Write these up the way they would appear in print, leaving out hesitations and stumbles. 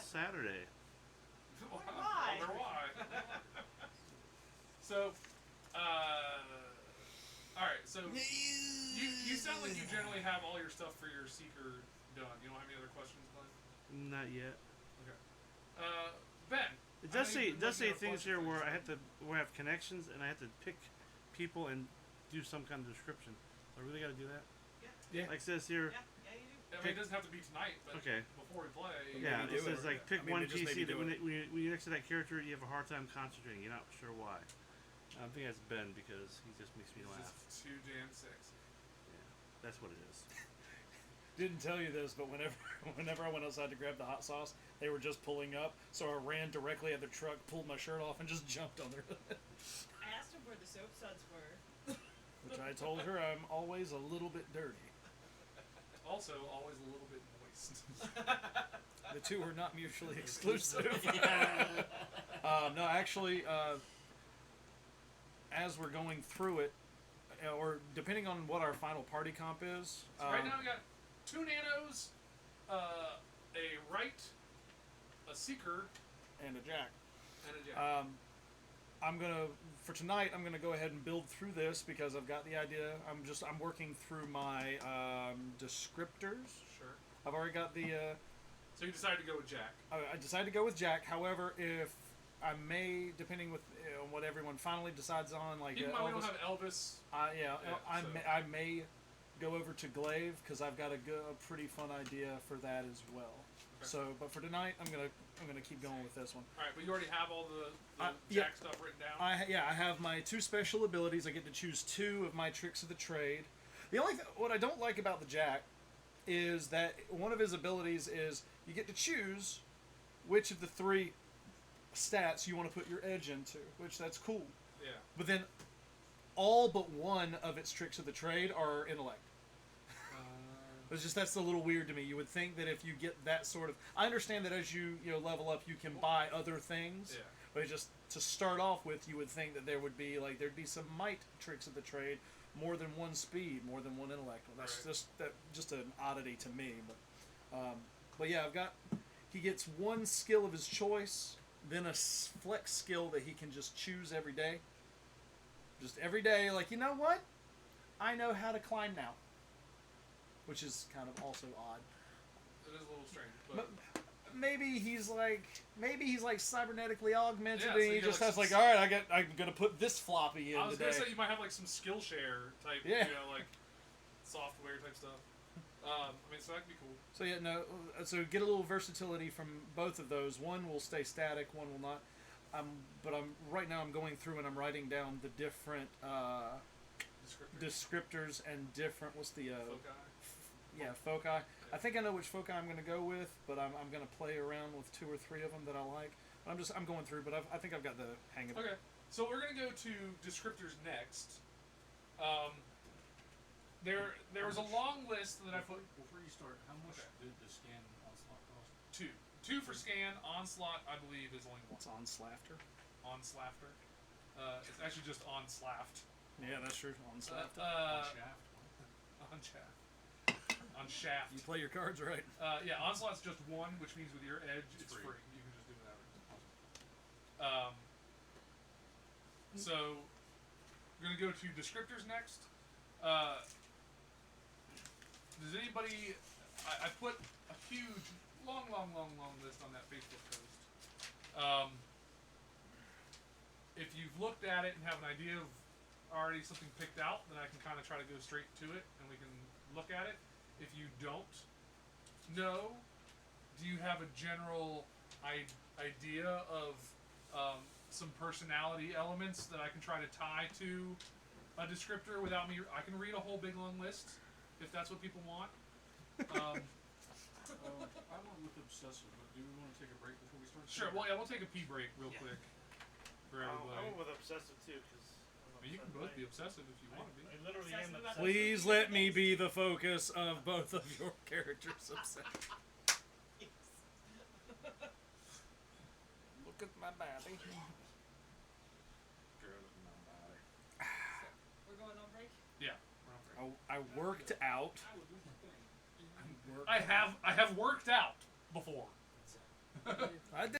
Saturday. Why? Wonder why. So, all right. So you sound like you generally have all your stuff for your seeker done. You don't have any other questions, Glenn? Not yet. Okay. Ben. It I know does you've say been looking at things a here bunch of where I things. have to where I have connections and I have to pick people and do some kind of description. I really got to do that. Yeah. Like it says here. Yeah, you do. I mean, it doesn't have to be tonight, but Okay. before we play. Yeah, maybe it do says it. like pick I mean, one just maybe PC that do it. when you're next to that character, you have a hard time concentrating. You're not sure why. I think that's Ben because he just makes me It's laugh. just too damn sexy. Yeah, that's what it is. Didn't tell you this, but whenever I went outside to grab the hot sauce, they were just pulling up, so I ran directly at their truck, pulled my shirt off, and just jumped on their hood. I asked him where the soap suds were. Which I told her I'm always a little bit dirty. Also, always a little bit moist. The two are not mutually exclusive. No, actually, as we're going through it, or depending on what our final party comp is. So right now we got 2 nanos, a right, a seeker, and a jack. and a jack. For tonight, I'm gonna go ahead and build through this because I've got the idea. I'm working through my descriptors. Sure. I've already got the. So you decided to go with Jack. I decided to go with Jack. However, if I may, depending with what everyone finally decides on, like Keep in mind we don't Elvis, have Elvis. I may go over to Glaive because I've got a pretty fun idea for that as well. Okay. So, but for tonight, I'm gonna keep going with this one. All right, but you already have all the Yeah. Jack stuff written down. I have my 2 special abilities. I get to choose 2 of my tricks of the trade. The only what I don't like about the Jack is that one of his abilities is you get to choose which of the 3 stats you want to put your edge into, which that's cool. Yeah. But then all but one of its tricks of the trade are intellect. That's a little weird to me. You would think that if you get that sort of, I understand that as you level up, you can buy other things. Yeah. But just to start off with, you would think that there'd be some might tricks of the trade, more than 1 speed, more than 1 intellect. Well, that's Right. just an oddity to me. But yeah, he gets 1 skill of his choice, then a flex skill that he can just choose every day. Just every day, like, you know what? I know how to climb now. Which is kind of also odd. It is a little strange, but Maybe he's like cybernetically augmented, Yeah, and so he you just get, like, has like, all right, I'm gonna put this floppy in I was today. gonna say you might have like some Skillshare type, Yeah. like software type stuff. I mean, so that could be cool. So yeah, no. So get a little versatility from both of those. One will stay static, one will not. But right now I'm going through and I'm writing down the different descriptors and different. What's the Foci. foci. I think I know which foci I'm going to go with, but I'm going to play around with 2 or 3 of them that I like. But I'm going through, but I think I've got the hang of it. Okay, so we're gonna go to descriptors next. There was a long list that I put. Before you start, how much did the scan onslaught cost? 2 for scan. Onslaught, I believe, is only 1. It's on Slafter. Onslafter. It's actually just onslaft. Yeah, that's true. On Slafter. Shaft. On shaft. On shaft. You play your cards right. Yeah, onslaught's just 1, which means with your edge, it's free. You can just do whatever. So we're gonna go to descriptors next. Does anybody? I put a huge, long list on that Facebook post. If you've looked at it and have an idea of already something picked out, then I can kind of try to go straight to it and we can look at it. If you don't know, do you have a general idea of some personality elements that I can try to tie to a descriptor without me? I can read a whole big long list if that's what people want. I went with obsessive, but do we want to take a break before we start? Sure. Well, yeah, we'll take a pee break real quick for everybody. I went with obsessive too because. I mean, you can both be obsessive if you want to be. I literally am obsessive. Please let me be the focus of both of your characters' obsession. Look at my body. We're going on break? Yeah. We're on break. I worked out. I have worked out before. I did.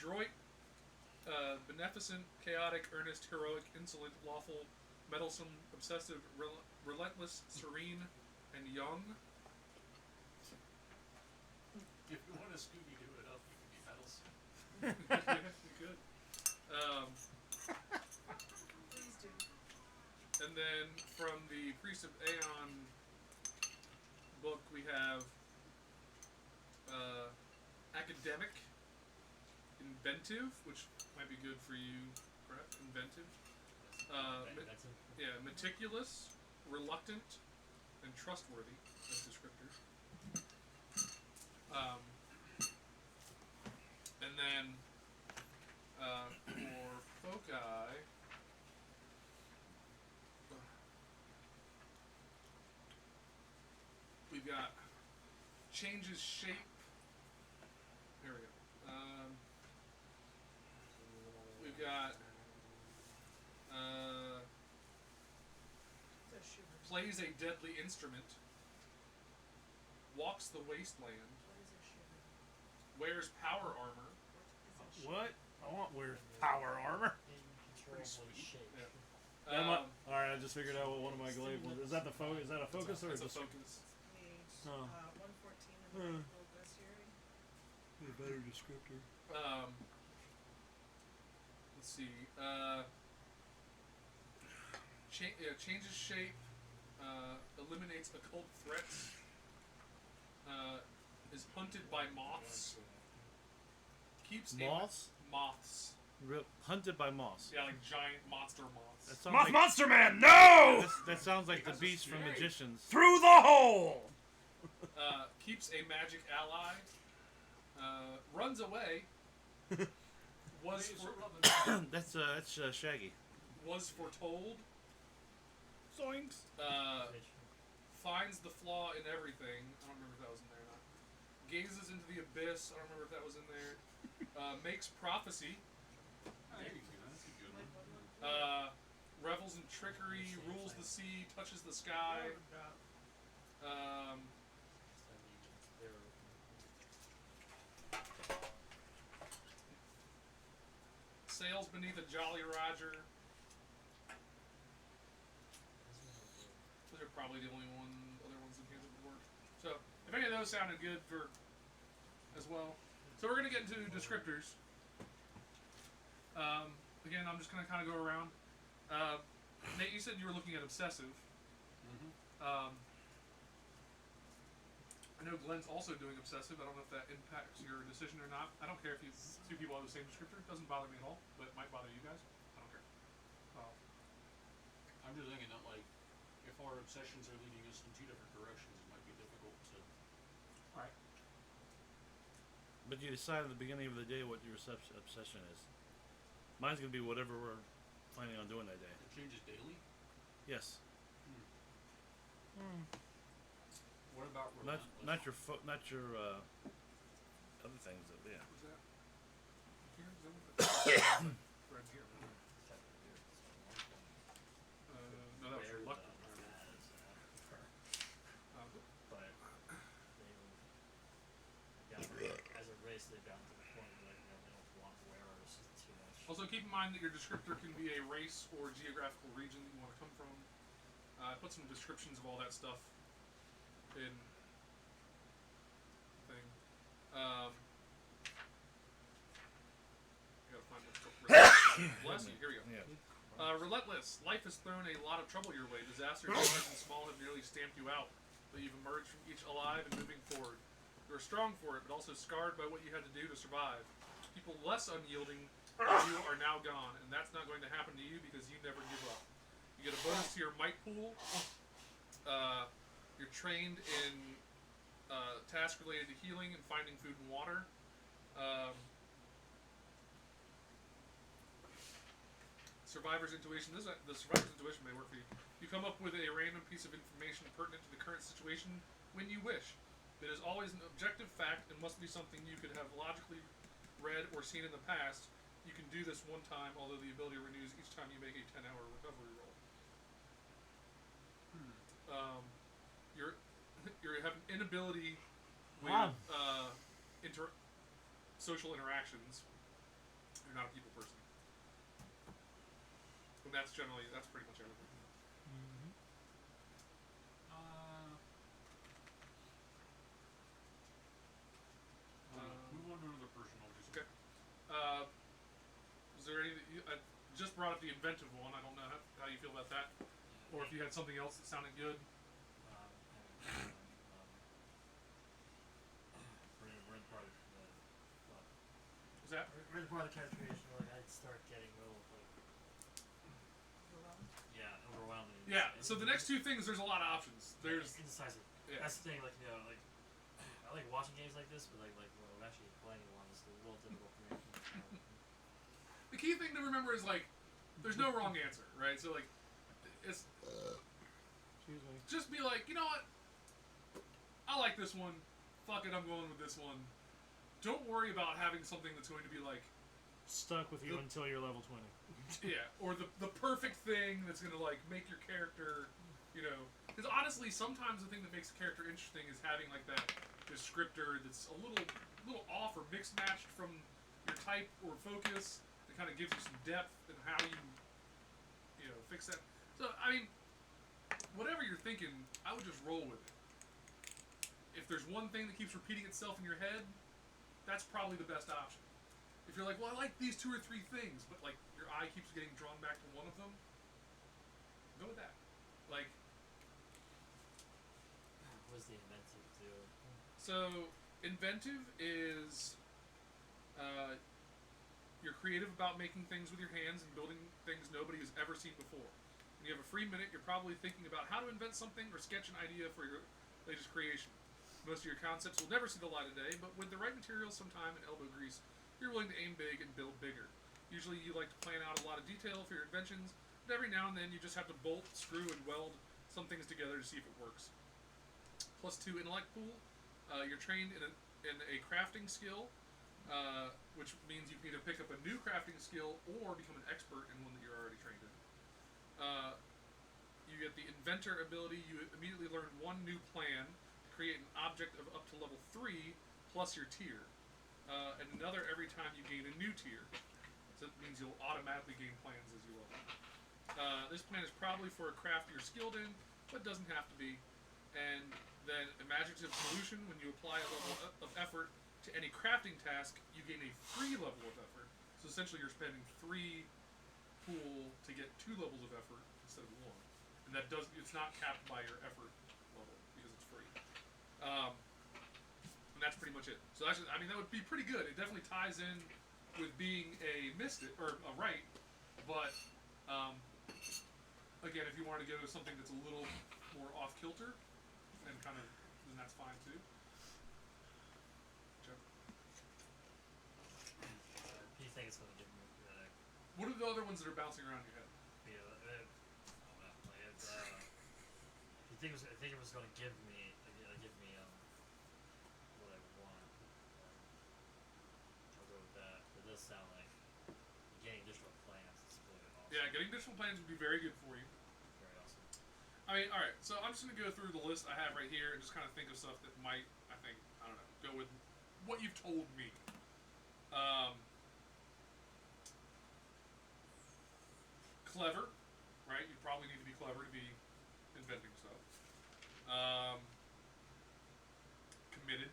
adroit, beneficent, chaotic, earnest, heroic, insolent, lawful, meddlesome, obsessive, relentless, serene, and young. If you want to Scooby Doo it up, you can be meddlesome. Yeah, we could. Please do. And then from the Priest of Aeon book, we have academic, inventive, which might be good for you, correct? Inventive. Meticulous, reluctant, and trustworthy as descriptors. And then for foci, we've got changes shape. Here we go. We've got The shiver. plays a deadly instrument, walks the wasteland, What is a shiver? wears power armor. What is a shiver? What? I want weird power armor. Incontrollable shape. Yeah. Alright, I just figured out what one of my glaive was. Is that the focus? Is that a focus or It's a just focus. Page Oh. 114 in the Bible Bestiary. a better descriptor? Let's see. Changes shape. Eliminates occult threats. Is hunted by moths. Keeps Moths? moths. Hunted by moths. Yeah, like giant monster moths. That sounds Moth like, Monster Man, no! that sounds like the That's beast from scary. Magicians. Through the hole! Keeps a magic ally. Runs away. Was That's Shaggy. was foretold. Zoinks. Finds the flaw in everything. I don't remember if that was in there or not. Gazes into the abyss. I don't remember if that was in there. Makes prophecy. There you go. That's a good one. Revels in trickery. Rules the sea. Touches the sky. Sails beneath a Jolly Roger. Those are probably the only other ones that came to the work. So, if any of those sounded good for as well. So we're gonna get into descriptors. Again, I'm just gonna kind of go around. Nate, you said you were looking at obsessive. Mm-hmm. I know Glenn's also doing obsessive. I don't know if that impacts your decision or not. I don't care if you two people have the same descriptor. It doesn't bother me at all, but it might bother you guys. I don't care. I'm just thinking that, like, if our obsessions are leading us in two different directions, it might be difficult to. Alright. But you decide at the beginning of the day what your obsession is. Mine's gonna be whatever we're planning on doing that day. It changes daily? Yes. What about Not relentless? not your other things. Yeah. What's that? Here? Is that what right here. No, that was reluctant. But as a race, they've gotten to the point where they don't want wearers too much. Also, keep in mind that your descriptor can be a race or geographical region that you want to come from. I put some descriptions of all that stuff in thing. Gotta find what's bless you. Here we go. Yeah. Relentless. Life has thrown a lot of trouble your way. Disasters, large and small, have nearly stamped you out. But you've emerged from each alive and moving forward. You are strong for it, but also scarred by what you had to do to survive. People less unyielding than you are now gone, and that's not going to happen to you because you never give up. You get a bonus to your might pool. You're trained in tasks related to healing and finding food and water. Survivor's intuition. The survivor's intuition may work for you. You come up with a random piece of information pertinent to the current situation when you wish. It is always an objective fact and must be something you could have logically read or seen in the past. You can do this one time, although the ability renews each time you make a 10-hour recovery roll. You have an inability with social interactions. you're not a people person. And that's pretty much everything. Move on to another person. I'll do something. Okay. Is there any that I just brought up the inventive one? I don't know how you feel about that, or if you had something else that sounded good. We're in part of the Was that? we're in part of the character creation where I'd start getting a little like overwhelming. Yeah. So the next two things, there's a lot of options. There's indecisive. yeah. That's the thing, like like I like watching games like this, but like when I'm actually playing one, it's a little difficult for me. The key thing to remember is like, there's no wrong answer, right? So like, it's Excuse me. just be like, you know what? I like this one. Fuck it, I'm going with this one. Don't worry about having something that's going to be like, Stuck with you until you're level 20. yeah, or the perfect thing that's gonna like make your character, you know. Because honestly, sometimes the thing that makes a character interesting is having like that descriptor that's a little off or mixed matched from your type or focus. That kind of gives you some depth in how you know fix that. So I mean, whatever you're thinking, I would just roll with it. If there's one thing that keeps repeating itself in your head, that's probably the best option. If you're like, well, I like these 2 or 3 things, but like your eye keeps getting drawn back to one of them, go with that. Like, What's the inventive do? so inventive is you're creative about making things with your hands and building things nobody has ever seen before. When you have a free minute, you're probably thinking about how to invent something or sketch an idea for your latest creation. Most of your concepts will never see the light of day, but with the right materials, some time, and elbow grease, you're willing to aim big and build bigger. Usually you like to plan out a lot of detail for your inventions, but every now and then you just have to bolt, screw, and weld some things together to see if it works. +2 intellect pool. You're trained in a crafting skill, which means you can either pick up a new crafting skill or become an expert in one that you're already trained in. You get the inventor ability. You immediately learn one new plan to create an object of up to level 3 plus your tier. And another every time you gain a new tier. So it means you'll automatically gain plans as you level. This plan is probably for a craft you're skilled in, but doesn't have to be. And then imaginative solution, when you apply a level of effort to any crafting task, you gain a free level of effort. So essentially you're spending 3 pool to get 2 levels of effort instead of 1. And it's not capped by your effort level because it's free. And that's pretty much it. So actually, I mean, that would be pretty good. It definitely ties in with being a mystic or a right, but again, if you wanted to go to something that's a little more off kilter, then that's fine too. Jeff? Do you think it's gonna give me What are the other ones that are bouncing around your head? I don't know. Like it's I think it was gonna give me what I want. I'll go with that. It does sound like getting additional plans is really awesome. Yeah, getting additional plans would be very good for you. Very awesome. I mean, all right. So I'm just gonna go through the list I have right here and just kind of think of stuff that might, I don't know, go with what you've told me. Clever, right? You probably need to be clever to be inventing stuff. Committed.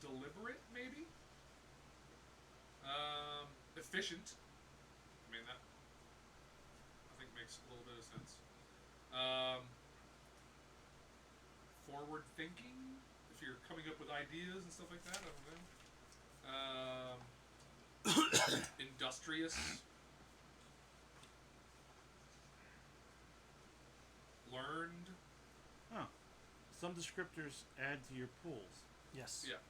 Deliberate, maybe. Efficient. I mean, that I think makes a little bit of sense. Forward thinking. If you're coming up with ideas and stuff like that, I don't know. Industrious. Learned. Huh. Some descriptors add to your pools. Yes. Yeah.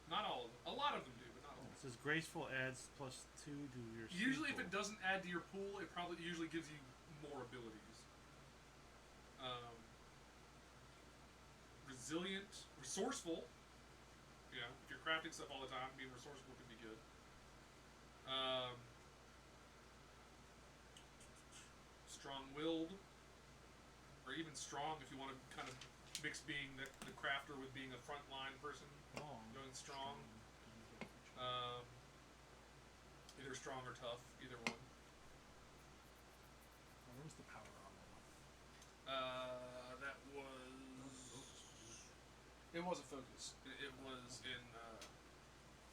Not all of them. A lot of them do, but not all. It says graceful adds +2 to your speed Usually, if pool. it doesn't add to your pool, it probably usually gives you more abilities. Resilient, resourceful. You know, if you're crafting stuff all the time, being resourceful could be good. Strong-willed, or even strong if you want to kind of mix being the crafter with being a frontline person, going strong. Either strong or tough, either one. Where was the power on that one? That was. It wasn't focus. It was in.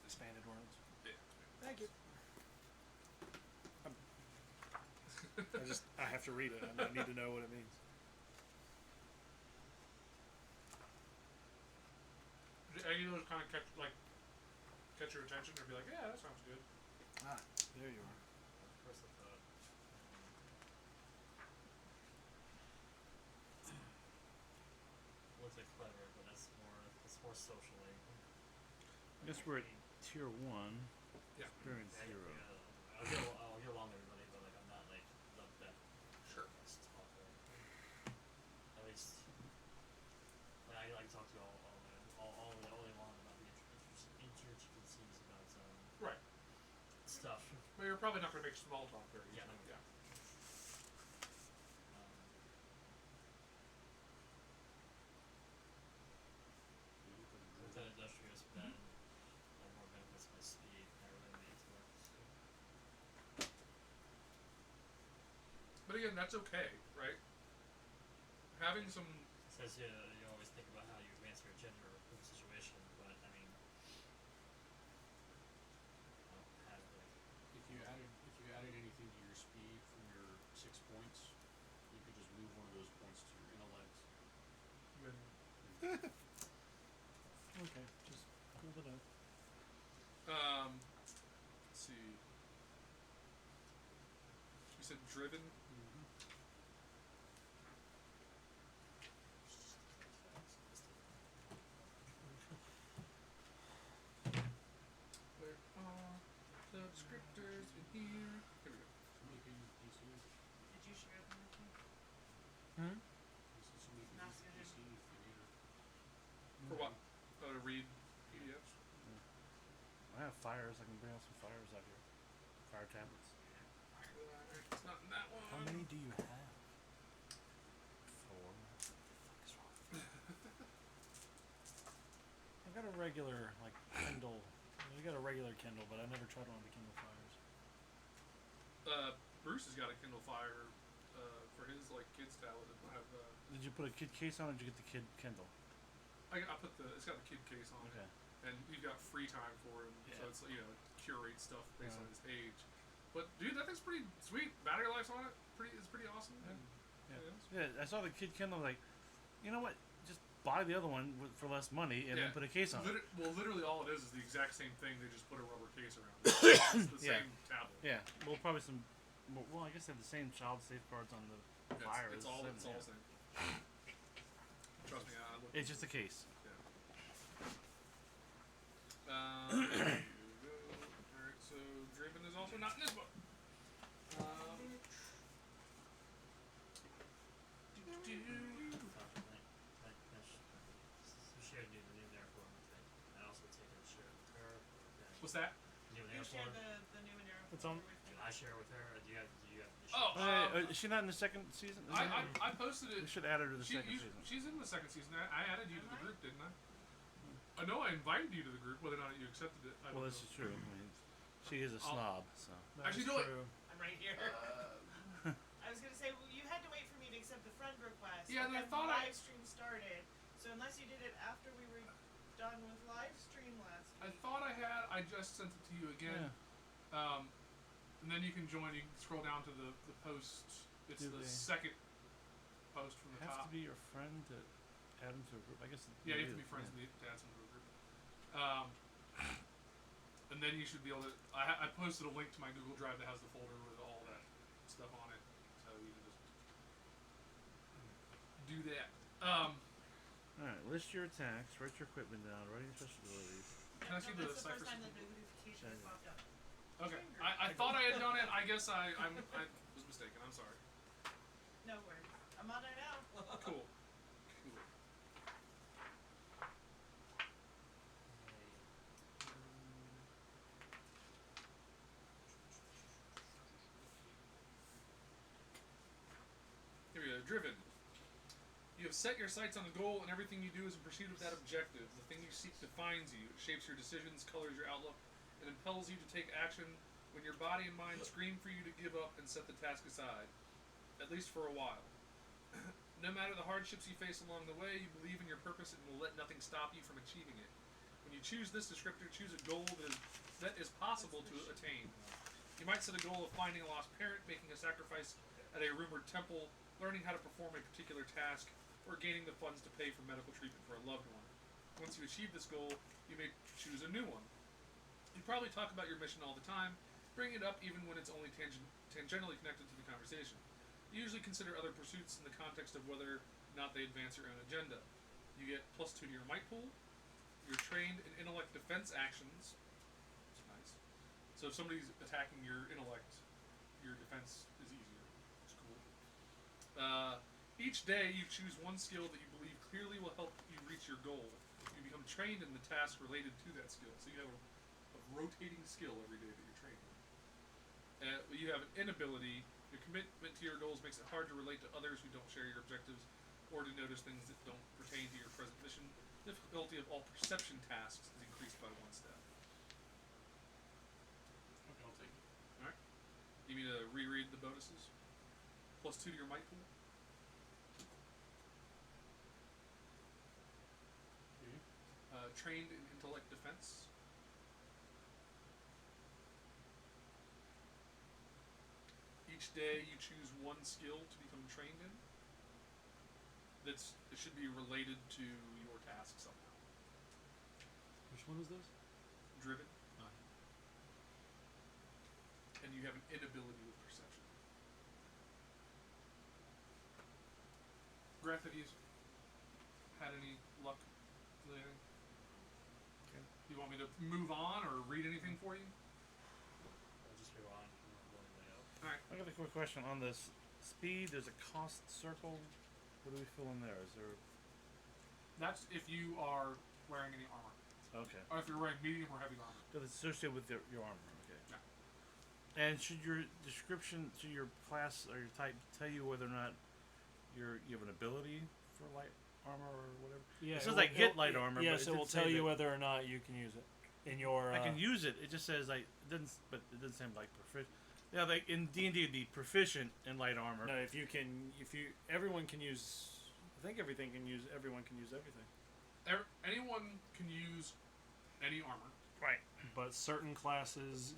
Expanded words. Yeah. Thank you. I have to read it. I need to know what it means. Any of those kind of catch your attention, or be like, yeah, that sounds good. Ah, there you are. Of course, I thought. Looks like clever, but that's more socially. I guess we're at tier 1. Yeah. Experience 0. I'll get along with everybody, but like I'm not like that. Sure. Best talker. At least, like I talk to you all day long about the intricacies about Right. stuff. But you're probably not going to make small talk very Yeah, easily. no. Yeah. With that industrious, but then more benefits my speed. I really made to it. But again, that's okay, right? Having some. It says here that you always think about how you advance your agenda or improve the situation, but I mean, I don't have like. If you added anything to your speed from your 6 points, you could just move one of those points to your intellect. Okay, just pull it up. Let's see. You said driven. Where are the descriptors in here? Here we go. Somebody can use PC. Did you share them with me? Hmm? He said somebody can Not use good. PC if they need it. For what? Oh, to read PDFs? I have fires. I can bring out some fires out here. Fire tablets. It's not in that one. How many do you have? 4. What's wrong? I got a regular Kindle. I got a regular Kindle, but I never tried one of the Kindle Fires. Bruce has got a Kindle Fire for his kids tablet. I have. Did you put a kid case on, or did you get the kid Kindle? I put it's got the kid case on Okay. it, and you've got free time for him, so Yeah. it's curate stuff based on Right. his age. But dude, that thing's pretty sweet. Battery life's on it. It's pretty awesome. Yeah. And, Yeah. Yeah, I saw the kid Kindle. Like, you know what? Just buy the other one for less money and then put a case on it. Well, literally all it is the exact same thing. They just put a rubber case around it. It's the Yeah. same tablet. Yeah. Well, probably some. Well, I guess they have the same child safeguards on the fire. It's all the same. Trust me, I looked. It's just a case. Alright, so Driven is also not in this book. Shared the Numenara form. I also take a share with her. What's that? You Numenara share form. the Numenara It's form on- with me. Do I share with her? Or do you have? Oh, Is she not in the second season? Is that- I posted it. We should add her to the She, second you, season. she's in the second season. I added you to Am the I? group, didn't I? I know I invited you to the group. Whether or not you accepted it, I Well, don't this know. is true. I mean, she is a snob, so. Actually, do it. I'm right here. I was gonna say, well, you had to wait for me to accept the friend request. Yeah, and I because thought the I- live stream started. So unless you did it after we were done with live stream last I week. thought I had. I just sent it to you again. And then you can join. You can scroll down to the post. It's Do the they second post from the Has top. to be your friend to add him to a group. I guess. Yeah, you it have to is, be friends yeah. with the dads in the group. And then you should be able to. I posted a link to my Google Drive that has the folder with all that stuff on it, so you can just do that. Alright, list your attacks, write your equipment down, write your special abilities. Can I see the that's the first cipher time system? that the notification Sure. popped up. Okay, I thought I had done it. I guess I was mistaken. I'm sorry. No worries. I'm on there now. Cool. Here we go. Driven. You have set your sights on a goal, and everything you do is in pursuit of that objective. The thing you seek defines you. It shapes your decisions, colors your outlook, and impels you to take action when your body and mind scream for you to give up and set the task aside, at least for a while. No matter the hardships you face along the way, you believe in your purpose and will let nothing stop you from achieving it. When you choose this descriptor, choose a goal that is possible to attain. You might set a goal of finding a lost parent, making a sacrifice at a rumored temple, learning how to perform a particular task, or gaining the funds to pay for medical treatment for a loved one. Once you achieve this goal, you may choose a new one. You probably talk about your mission all the time, bring it up even when it's only tangentially connected to the conversation. You usually consider other pursuits in the context of whether or not they advance your own agenda. You get +2 to your might pool. You're trained in intellect defense actions. That's nice. So if somebody's attacking your intellect, your defense is easier. It's cool. Each day you choose one skill that you believe clearly will help you reach your goal. You become trained in the task related to that skill. So you have a rotating skill every day that you're trained in. You have an inability. Your commitment to your goals makes it hard to relate to others who don't share your objectives or to notice things that don't pertain to your present mission. Difficulty of all perception tasks is increased by 1 step. Okay, I'll take it. Alright. You need me to reread the bonuses? +2 to your might pool. Trained in intellect defense. Each day you choose one skill to become trained in. It should be related to your task somehow. Which one is this? Driven. Ah. And you have an inability with perception. Graf, have you had any luck with anything? Okay. You want me to move on or read anything for you? I'll just go on from the layout. Alright. I got a quick question on this speed. There's a cost circle. What do we fill in there? Is there? That's if you are wearing any armor. Okay. Or if you're wearing medium or heavy armor. So it's associated with your armor. Okay. Yeah. And should your description, should your class or your type tell you whether or not you have an ability for light armor or whatever? Yeah, It says I get light armor. Yes, but it will didn't say tell you that whether or not you can use it in your. I can use it. It just says like it doesn't, but it doesn't sound like proficient. Yeah, like in D&D, it'd be proficient in light armor. No, everyone can use. I think everyone can use everything. Anyone can use any armor. Right. But certain classes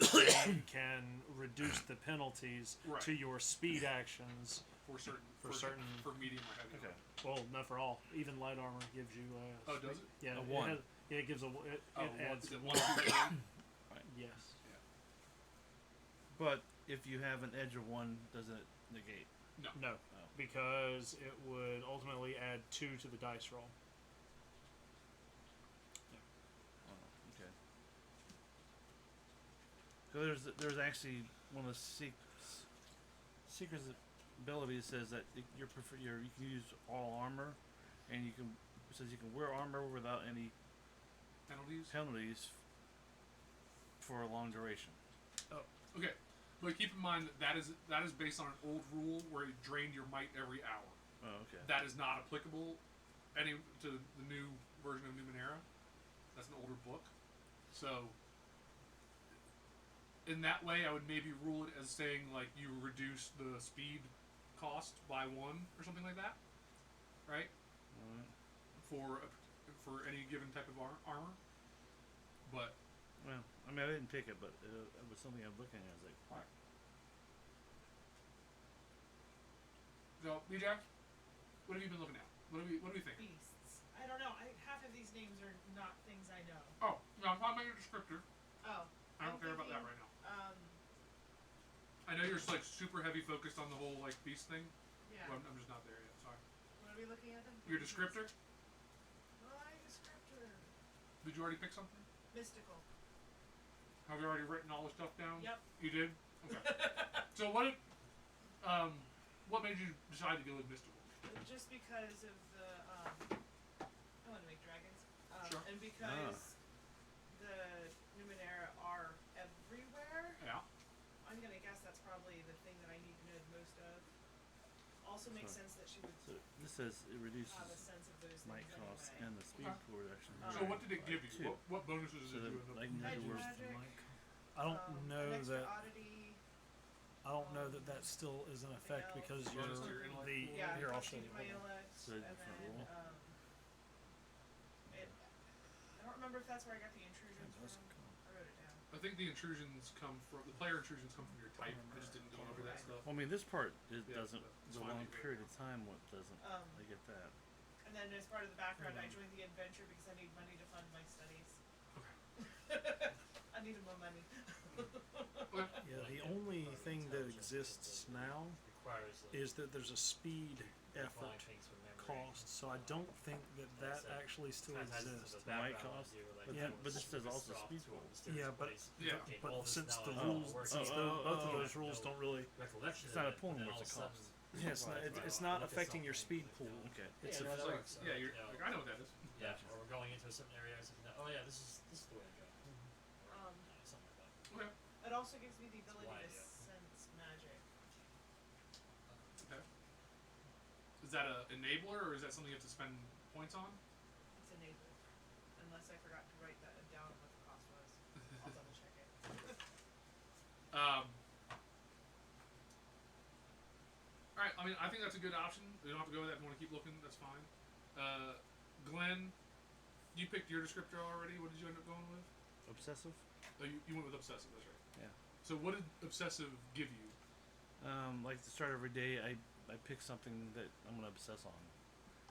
can reduce the penalties Right. to your speed actions. For certain. For medium or heavy Okay. armor. Well, not for all. Even light armor gives you. Oh, does it? Yeah, A 1. It gives a. It adds. Is it 1, 2, 3? Yes. But if you have an edge of 1, doesn't it negate? No, because it would ultimately add 2 to the dice roll. Oh, okay. So there's actually one of the secrets abilities says that you can use all armor, and it says you can wear armor without any Penalties? for a long duration. Okay. But keep in mind that is based on an old rule where it drained your might every hour. Oh, okay. That is not applicable to the new version of Numenara. That's an older book. So in that way, I would maybe rule it as saying like you reduce the speed cost by 1 or something like that, right? Alright. For any given type of armor. But Well, I mean, I didn't pick it, but it was something I'm looking at. I was like, alright. So, B-Jack, what have you been looking at? What do we think? Beasts. I don't know. Half of these names are not things I know. Oh, no, I'm talking about your descriptor. Oh. I don't care about that right now. I know you're like super heavy focused on the whole like beast thing. Yeah. But I'm just not there yet. Sorry. What are we looking at then? Your descriptor? My descriptor. Did you already pick something? Mystical. Have you already written all the stuff down? Yep. You did? Okay. So what made you decide to go with mystical? Just because of the I want to make dragons. Sure. And because the Numenara are everywhere. Yeah. I'm gonna guess that's probably the thing that I need to know the most of. also makes So- sense that she would So this says it reduces have a sense of those might things costs anyway. and the speed Okay. pool reduction. So what did it give you? Two. What bonuses So did that, you end up? like, in Hedge other words, magic, I don't know an extra that. oddity. I don't know that that still is in effect else. because Bonus you're to your intellect the pool? Yeah, here. I'll plus show two you. to my Hold on. intellect, So a and different then roll. I don't remember if that's where I got the intrusions That does from. come. I wrote it down. I think the intrusions come from the player intrusions come from your type. I just didn't go over that Right. stuff. Well, I mean, this part it Yeah, doesn't. it's The fine, long you can- period of time, what doesn't? I get that. And then as part of the background, I Mhm. joined the adventure because I need money to fund my studies. Okay. I needed more money. Yeah, the only thing that exists now requires is that there's a speed applying effort things from memory. cost. So I don't think that that Like I said, actually still Sometimes has exists. the The might background cost, idea, like, but Yeah, then, oh, but this says this also off speed to a pool. mysterious Yeah, but place. Yeah. Okay, but all this since the knowledge rules, all works since out, both of oh, those rules no don't really, recollection It's of not a it, pool and then what's all it of a cost. sudden, yeah, it's not, Right, it's right. not Look at affecting your something, speed pool. Okay. It's yeah, a, no, It's that like, works. yeah, you're, You know, like, I know what that is. yeah, or we're going into a certain area, or something. Oh yeah, this is the way to go. Um, Something like that. Okay. It also gives me the ability why, to yeah. sense magic. Okay. Is that a enabler or is that something you have to spend points on? It's enabled. Unless I forgot to write that down what the cost was. I'll double check it. Alright, I mean, I think that's a good option. We don't have to go with that if you want to keep looking, that's fine. Glenn, you picked your descriptor already. What did you end up going with? Obsessive. Oh, you went with obsessive, that's right. Yeah. So what did obsessive give you? Like to start every day, I pick something that I'm gonna obsess on,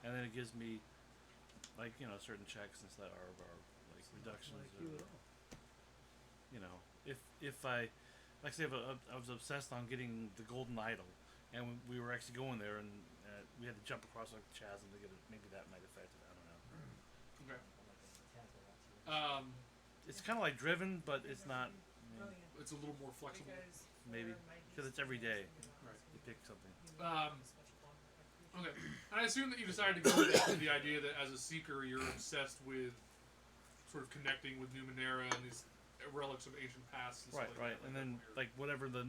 and then it gives me, like, you know, certain checks and stuff are like reductions. like you or, at all. you know, if I, like, say, if I was obsessed on getting the golden idol, and we were actually going there, and we had to jump across like a chasm to get it. Maybe that might affect it. I don't know. Okay. Like a mechanical one, too. It's kind of like driven, but it's not. Brilliant. It's a little more flexible. Because Maybe. for my 'Cause it's every day. Right. You pick something. Okay. And I assume that you decided to go with that with the idea that as a seeker you're obsessed with sort of connecting with Numenara and these relics of ancient pasts and Right, stuff like right, that. and then weird. like whatever the,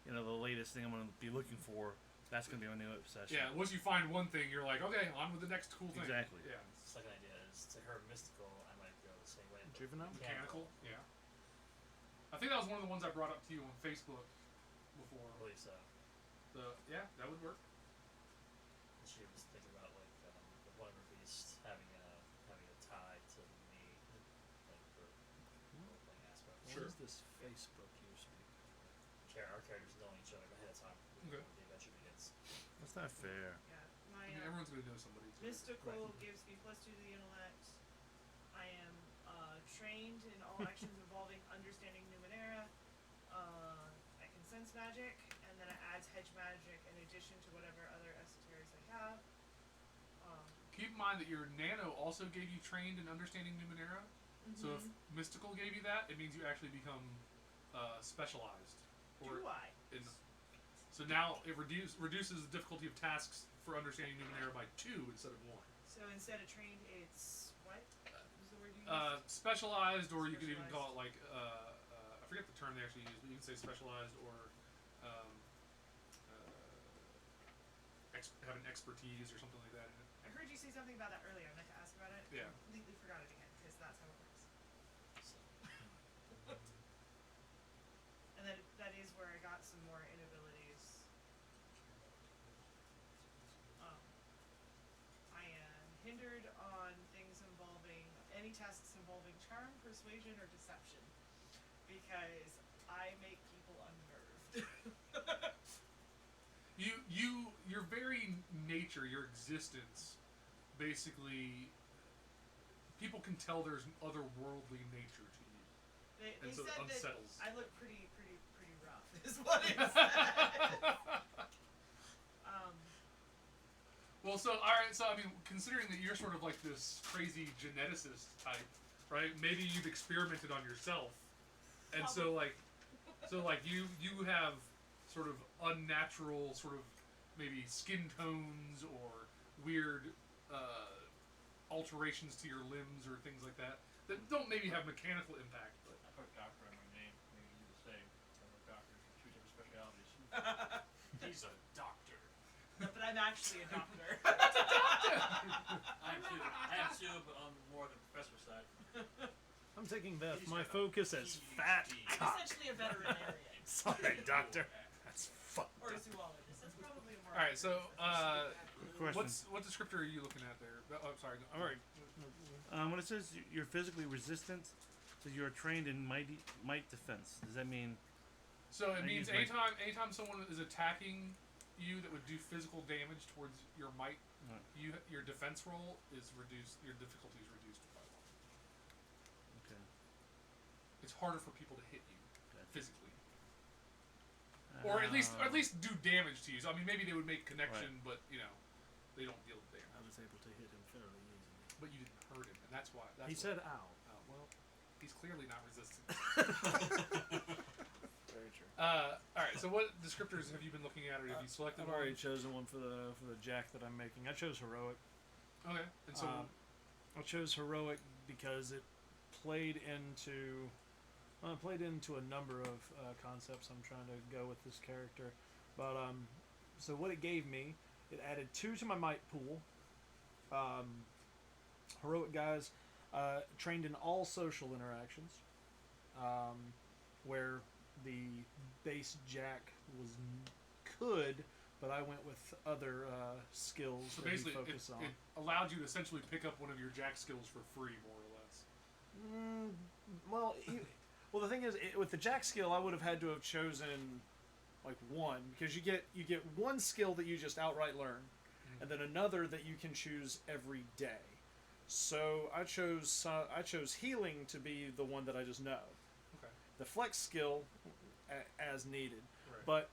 you know, the latest thing I'm gonna be looking for, that's gonna be my new obsession. Yeah, once you find one thing, you're like, okay, on with the next cool thing. Exactly. Yeah. Second idea is to her mystical. I might go the same way. but Juvenile? Mechanical. Yeah. I think that was one of the ones I brought up to you on Facebook before. I believe so. Yeah, that would work. And she was thinking about like the Wonder Beast having a tie to me, like for role playing aspects. Sure. What is this Facebook you speak? Our characters knowing each other ahead of time Okay. before the adventure begins. That's not fair. Yeah. I My mean, everyone's gonna know somebody. Too. mystical gives me +2 to the intellect. I am trained in all actions involving understanding Numenara. I can sense magic, and then it adds hedge magic in addition to whatever other esoterics I have. Keep in mind that your nano also gave you trained in understanding Numenara. So if mystical gave you that, it means you actually become specialized. Do I? In, so now it reduces the difficulty of tasks for understanding Numenara by 2 instead of 1. So instead of trained, it's what? What was the word you used? Specialized, or you could even call it like I forget the term they actually use, but you can say specialized or have an expertise or something like that in it. I heard you say something about that earlier. I meant to ask about it. Yeah. Completely forgot it again because that's how it works. So, And then that is where I got some more inabilities. I am hindered on things involving any tasks involving charm, persuasion, or deception because I make people unnerved. Your very nature, your existence, basically, people can tell there's an otherworldly nature to you, They and so it said that unsettles. I look pretty rough, is what it said. Well, so alright, so I mean, considering that you're sort of like this crazy geneticist type, right? Maybe you've experimented on yourself, and so like you have sort of unnatural sort of maybe skin tones or weird alterations to your limbs or things like that don't maybe have mechanical impact, but I put doctor in my name. Maybe you do the same. I wrote doctors for 2 different specialities. He's a doctor. But I I'm actually a doctor. I have two, but on more the professor side. I'm taking Beth. He's My got a focus as fat PhD. cock. Essentially a veterinarian. Sorry, doctor. That's fucked Or a up. zoologist. That's probably a more. All right, so Question. what descriptor are you looking at there? Oh, sorry. All right. When it says you're physically resistant, so you're trained in might defense. Does that mean? So it I means use my- anytime someone is attacking you that would do physical damage towards your might, Right. your defense roll is reduced. Your difficulty is reduced by 1. Okay. It's harder for people to hit you Gotcha. physically, or at least do damage to you. So, I mean, maybe they would make connection, but they don't deal damage. I was able to hit him fairly easily. But you didn't hurt him, and that's why. He said, "Ow." Oh, well, he's clearly not resistant. Very true. All right. So, what descriptors have you been looking at, or have you selected? I've one? already chosen one for the jack that I'm making. I chose heroic. Okay. And so, I chose heroic because it played into a number of concepts I'm trying to go with this character. But so what it gave me, it added 2 to my might pool. Heroic guys trained in all social interactions, where the base jack could, but I went with other skills so that he basically, focused on. it allowed you to essentially pick up one of your jack skills for free, more or less. Well, well, the thing is, with the jack skill, I would have had to have chosen like one, because you get one skill that you just outright learn, and then another that you can choose every day. So I chose healing to be the one that I just know. Okay. The flex skill, as needed, Right. but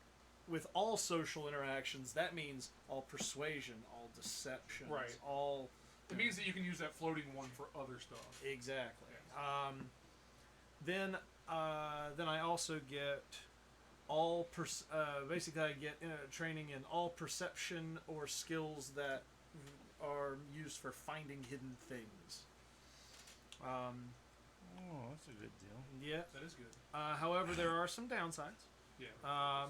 with all social interactions, that means all persuasion, all deception, Right. all. It means that you can use that floating one for other stuff. Exactly. Yes. Then I also get all basically I get training in all perception or skills that are used for finding hidden things. Oh, that's a good deal. Yeah. That is good. However, there are some downsides. Yeah.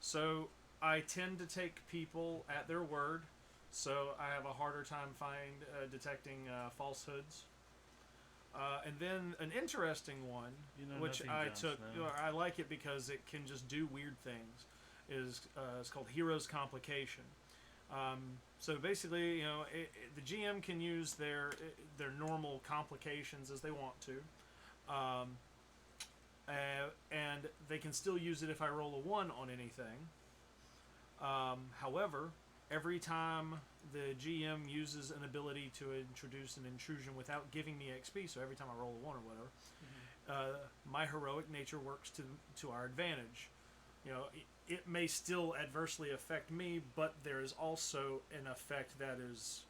So I tend to take people at their word, so I have a harder time detecting falsehoods. And then an interesting one, You know which nothing, I Jon took. Snow. I like it because it can just do weird things. Is it's called Hero's Complication. So basically, the GM can use their normal complications as they want to, and they can still use it if I roll a 1 on anything. However, every time the GM uses an ability to introduce an intrusion without giving me XP, so every time I roll a 1 or whatever, my heroic nature works to our advantage. It may still adversely affect me, but there is also an effect that is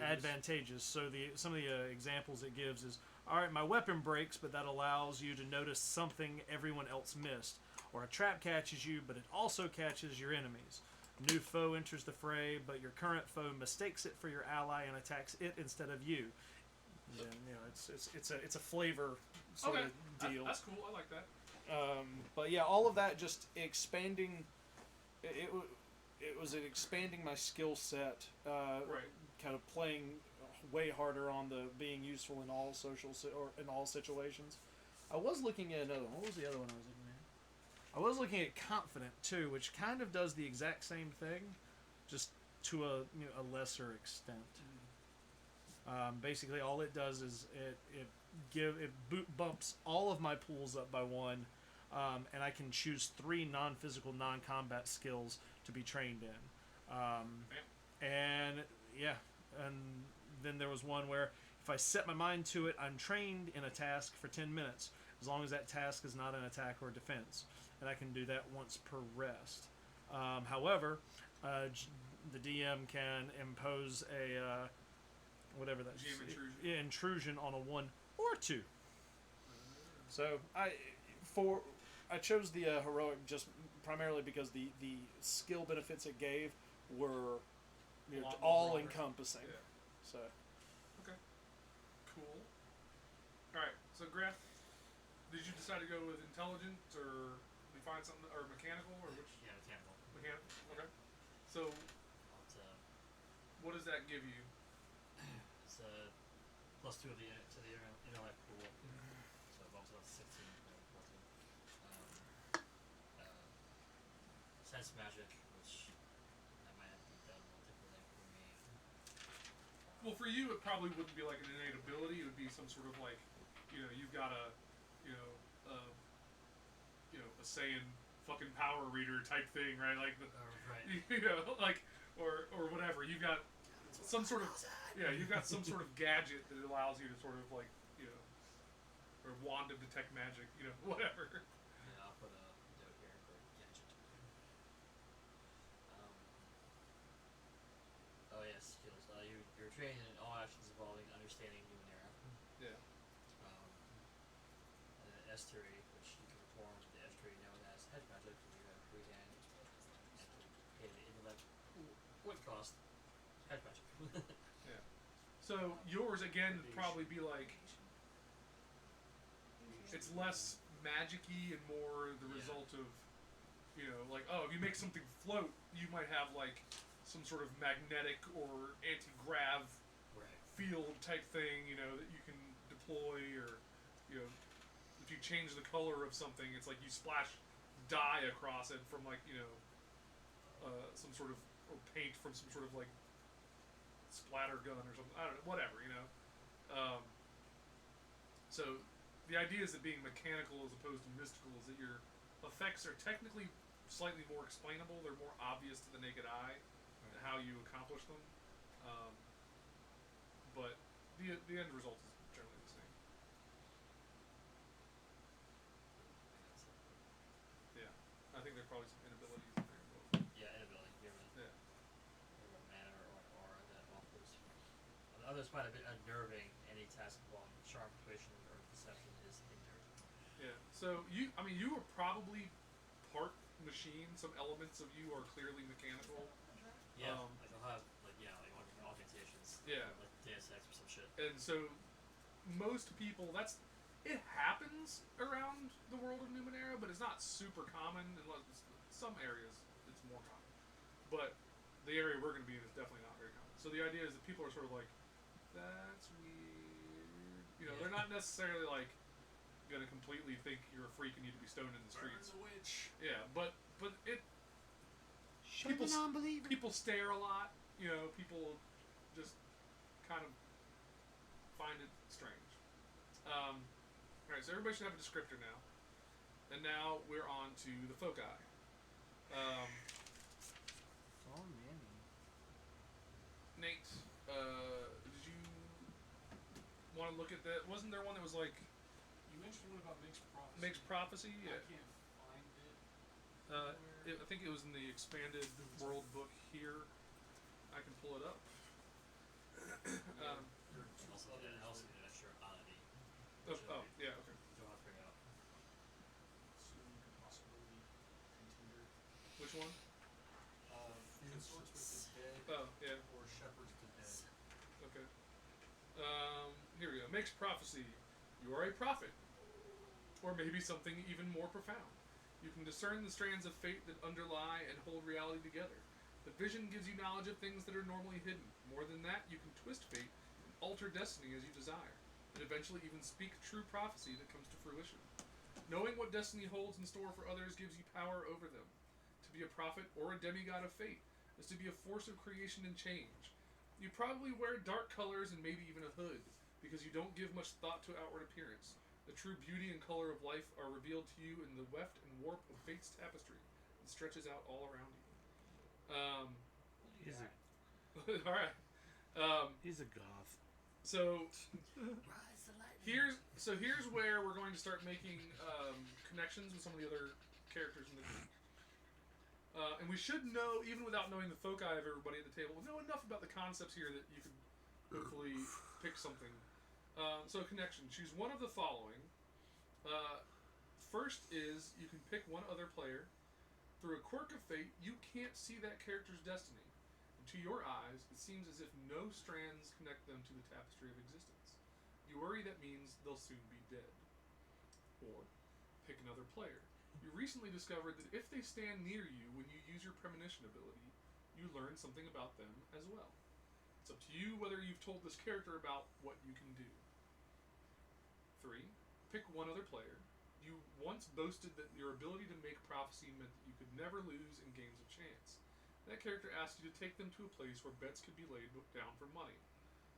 advantageous. So some of the examples it gives is, all right, my weapon breaks, but that allows you to notice something everyone else missed. Or a trap catches you, but it also catches your enemies. New foe enters the fray, but your current foe mistakes it for your ally and attacks it instead of you. And, it's a flavor sort Okay. of deal. That's cool. I like that. But yeah, all of that just expanding. It was expanding my skill set. Right. Kind of playing way harder on the being useful in all or in all situations. I was looking at another one. What was the other one I was looking at? I was looking at Confident too, which kind of does the exact same thing, just to a lesser extent. Basically, all it does is it bumps all of my pools up by 1, and I can choose 3 non-physical, non-combat skills to be trained in. And then there was one where if I set my mind to it, I'm trained in a task for 10 minutes, as long as that task is not an attack or defense, and I can do that once per rest. However, the DM can impose a whatever that GM intrusion on a 1 or 2. So I chose the heroic just primarily because the skill benefits it gave were all encompassing. Yeah. So Okay. Cool. All right. So, Graf, did you decide to go with intelligence, or we find something, or mechanical, or which? Yeah, mechanical. Mechanical. Okay. So, But, what does that give you? it's +2 of to the intellect pool, so it bumps it up to 16 or 14. Sense magic, which that might have to be done more differently for me. Well, for you, it probably wouldn't be like an innate ability. It would be some sort of like, you've got a, a Saiyan fucking power reader type thing, right? Like the, Right. like or whatever. You've got some sort of you've got some sort of gadget that allows you to sort of like or wand to detect magic, whatever. Yeah, I'll put a note here for gadget. Oh yes, skills. You're trained in all actions involving understanding Numenara. Yeah. And an estuary, which you can perform the estuary known as hedge magic, where you have free hand and can pay the intellect what cost hedge magic. Yeah. So yours again would probably be like it's less magic-y and more the Yeah. result of like if you make something float, you might have like some sort of magnetic or anti-grav Right. field type thing, that you can deploy, or if you change the color of something, it's like you splash dye across it from like some sort of or paint from some sort of like splatter gun or something. I don't know, whatever. So the idea is that being mechanical as opposed to mystical is that your effects are technically slightly more explainable. They're more obvious to the naked eye and how you accomplish them. But the end result is generally the same. Yeah, I think there are probably some inabilities in there. But Yeah, inability. You have yeah, a mana or an aura that offers. Others find a bit unnerving. Any task involving charm, persuasion, or deception is hindered. yeah. So you were probably part machine. Some elements of you are clearly mechanical. Yeah, like I'll have like augmentations. Yeah. Like Deus Ex or some shit. And so most people, it happens around the world of Numenera, but it's not super common unless some areas it's more common. But the area we're going to be in is definitely not very common. So the idea is that people are sort of like, that's weird. They're not necessarily like going to completely think you're a freak and need to be stoned in the streets. Burn the witch. Yeah, but it Shut people the non-believer. people stare a lot. People just kind of find it strange. Alright, so everybody should have a descriptor now. And now we're on to the foci. Oh man. Nate, did you want to look at that? Wasn't there one that was like You mentioned one about Mixed Prophecy. Mixed Prophecy? I Yeah. can't find it. I think it was in the expanded world book here. I can pull it up. Also, and also an extra oddity. Yeah, okay. You don't have to bring it up. So you could possibly contender. Which one? Consorts with the dead Oh, yeah. or shepherds the dead. Okay. Here we go. Makes prophecy. You are a prophet. Or maybe something even more profound. You can discern the strands of fate that underlie and hold reality together. The vision gives you knowledge of things that are normally hidden. More than that, you can twist fate and alter destiny as you desire, and eventually even speak true prophecy that comes to fruition. Knowing what destiny holds in store for others gives you power over them. To be a prophet or a demigod of fate is to be a force of creation and change. You probably wear dark colors and maybe even a hood, because you don't give much thought to outward appearance. The true beauty and color of life are revealed to you in the weft and warp of fate's tapestry that stretches out all around you. He's a, All right. he's a goth. So Rise the lightning. here's where we're going to start making connections with some of the other characters in the group. And we should know, even without knowing the foci of everybody at the table, know enough about the concepts here that you can hopefully pick something. So connection. Choose one of the following. First is you can pick one other player. Through a quirk of fate, you can't see that character's destiny. And to your eyes, it seems as if no strands connect them to the tapestry of existence. You worry that means they'll soon be dead. Or, pick another player. You recently discovered that if they stand near you when you use your premonition ability, you learn something about them as well. It's up to you whether you've told this character about what you can do. 3. Pick one other player. You once boasted that your ability to make prophecy meant that you could never lose in games of chance. That character asked you to take them to a place where bets could be laid down for money.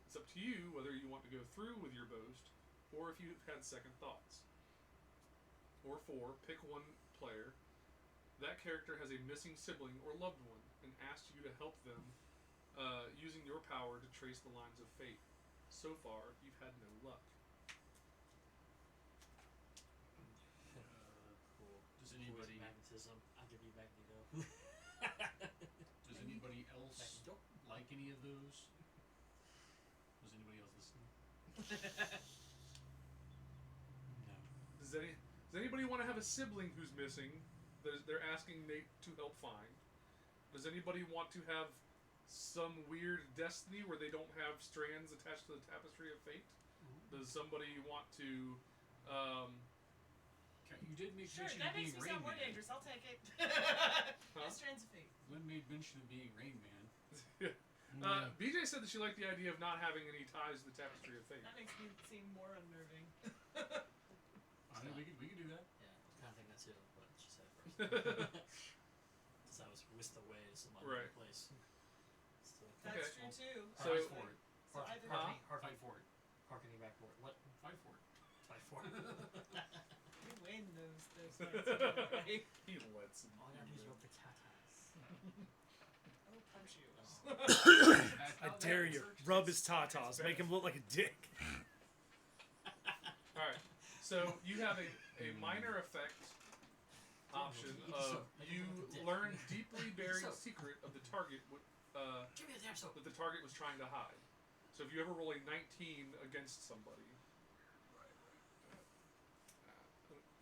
It's up to you whether you want to go through with your boast or if you've had second thoughts. Or 4. Pick one player. That character has a missing sibling or loved one and asked you to help them using your power to trace the lines of fate. So far, you've had no luck. Cool. Does Cool with anybody magnetism? I'll give you Magneto. does anybody else like any of those? Was anybody else listening? No. Does anybody want to have a sibling who's missing that they're asking Nate to help find? Does anybody want to have some weird destiny where they don't have strands attached to the tapestry of fate? Does somebody want to Okay, you did make Sure, mention that of being makes me Rain sound more Man. dangerous. I'll take it. Strands of fate. Glenn made mention of being Rain Man. BJ said that she liked the idea of not having any ties to the tapestry of fate. That makes me seem more unnerving. I think we could do that. Yeah, I was kind of thinking that too, but she said it first. Because I was whisked away to some other Right. place. So, That's Okay. true too. So- Fight for it. So either Fight for it. harkening back more. What? Fight for it. Fight for it. you win those fights anyway. He lets him. All I gotta do is rope the tatas. I'll punch you. I dare you. Rub his tatas. Make him look like a dick. Alright, so you have a minor effect option of you learn deeply buried secret of the target Give me the damn soap. that the target was trying to hide. So if you ever roll a 19 against somebody,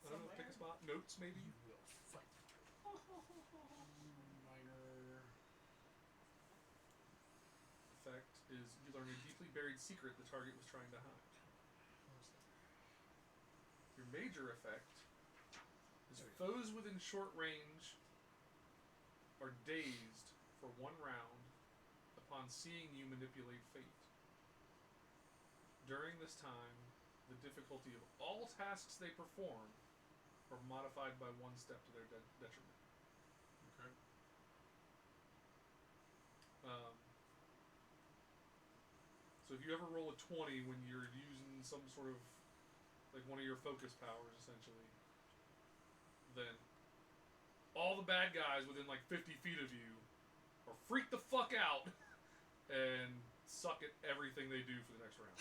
I don't know, pick a spot. Notes maybe. You will fight. Minor. Effect is you learn a deeply buried secret the target was trying to hide. Your major effect is foes within short range are dazed for 1 round upon seeing you manipulate fate. During this time, the difficulty of all tasks they perform are modified by 1 step to their detriment. Okay. So if you ever roll a 20 when you're using some sort of, like one of your focus powers essentially, then all the bad guys within like 50 feet of you are freaked the fuck out and suck at everything they do for the next round.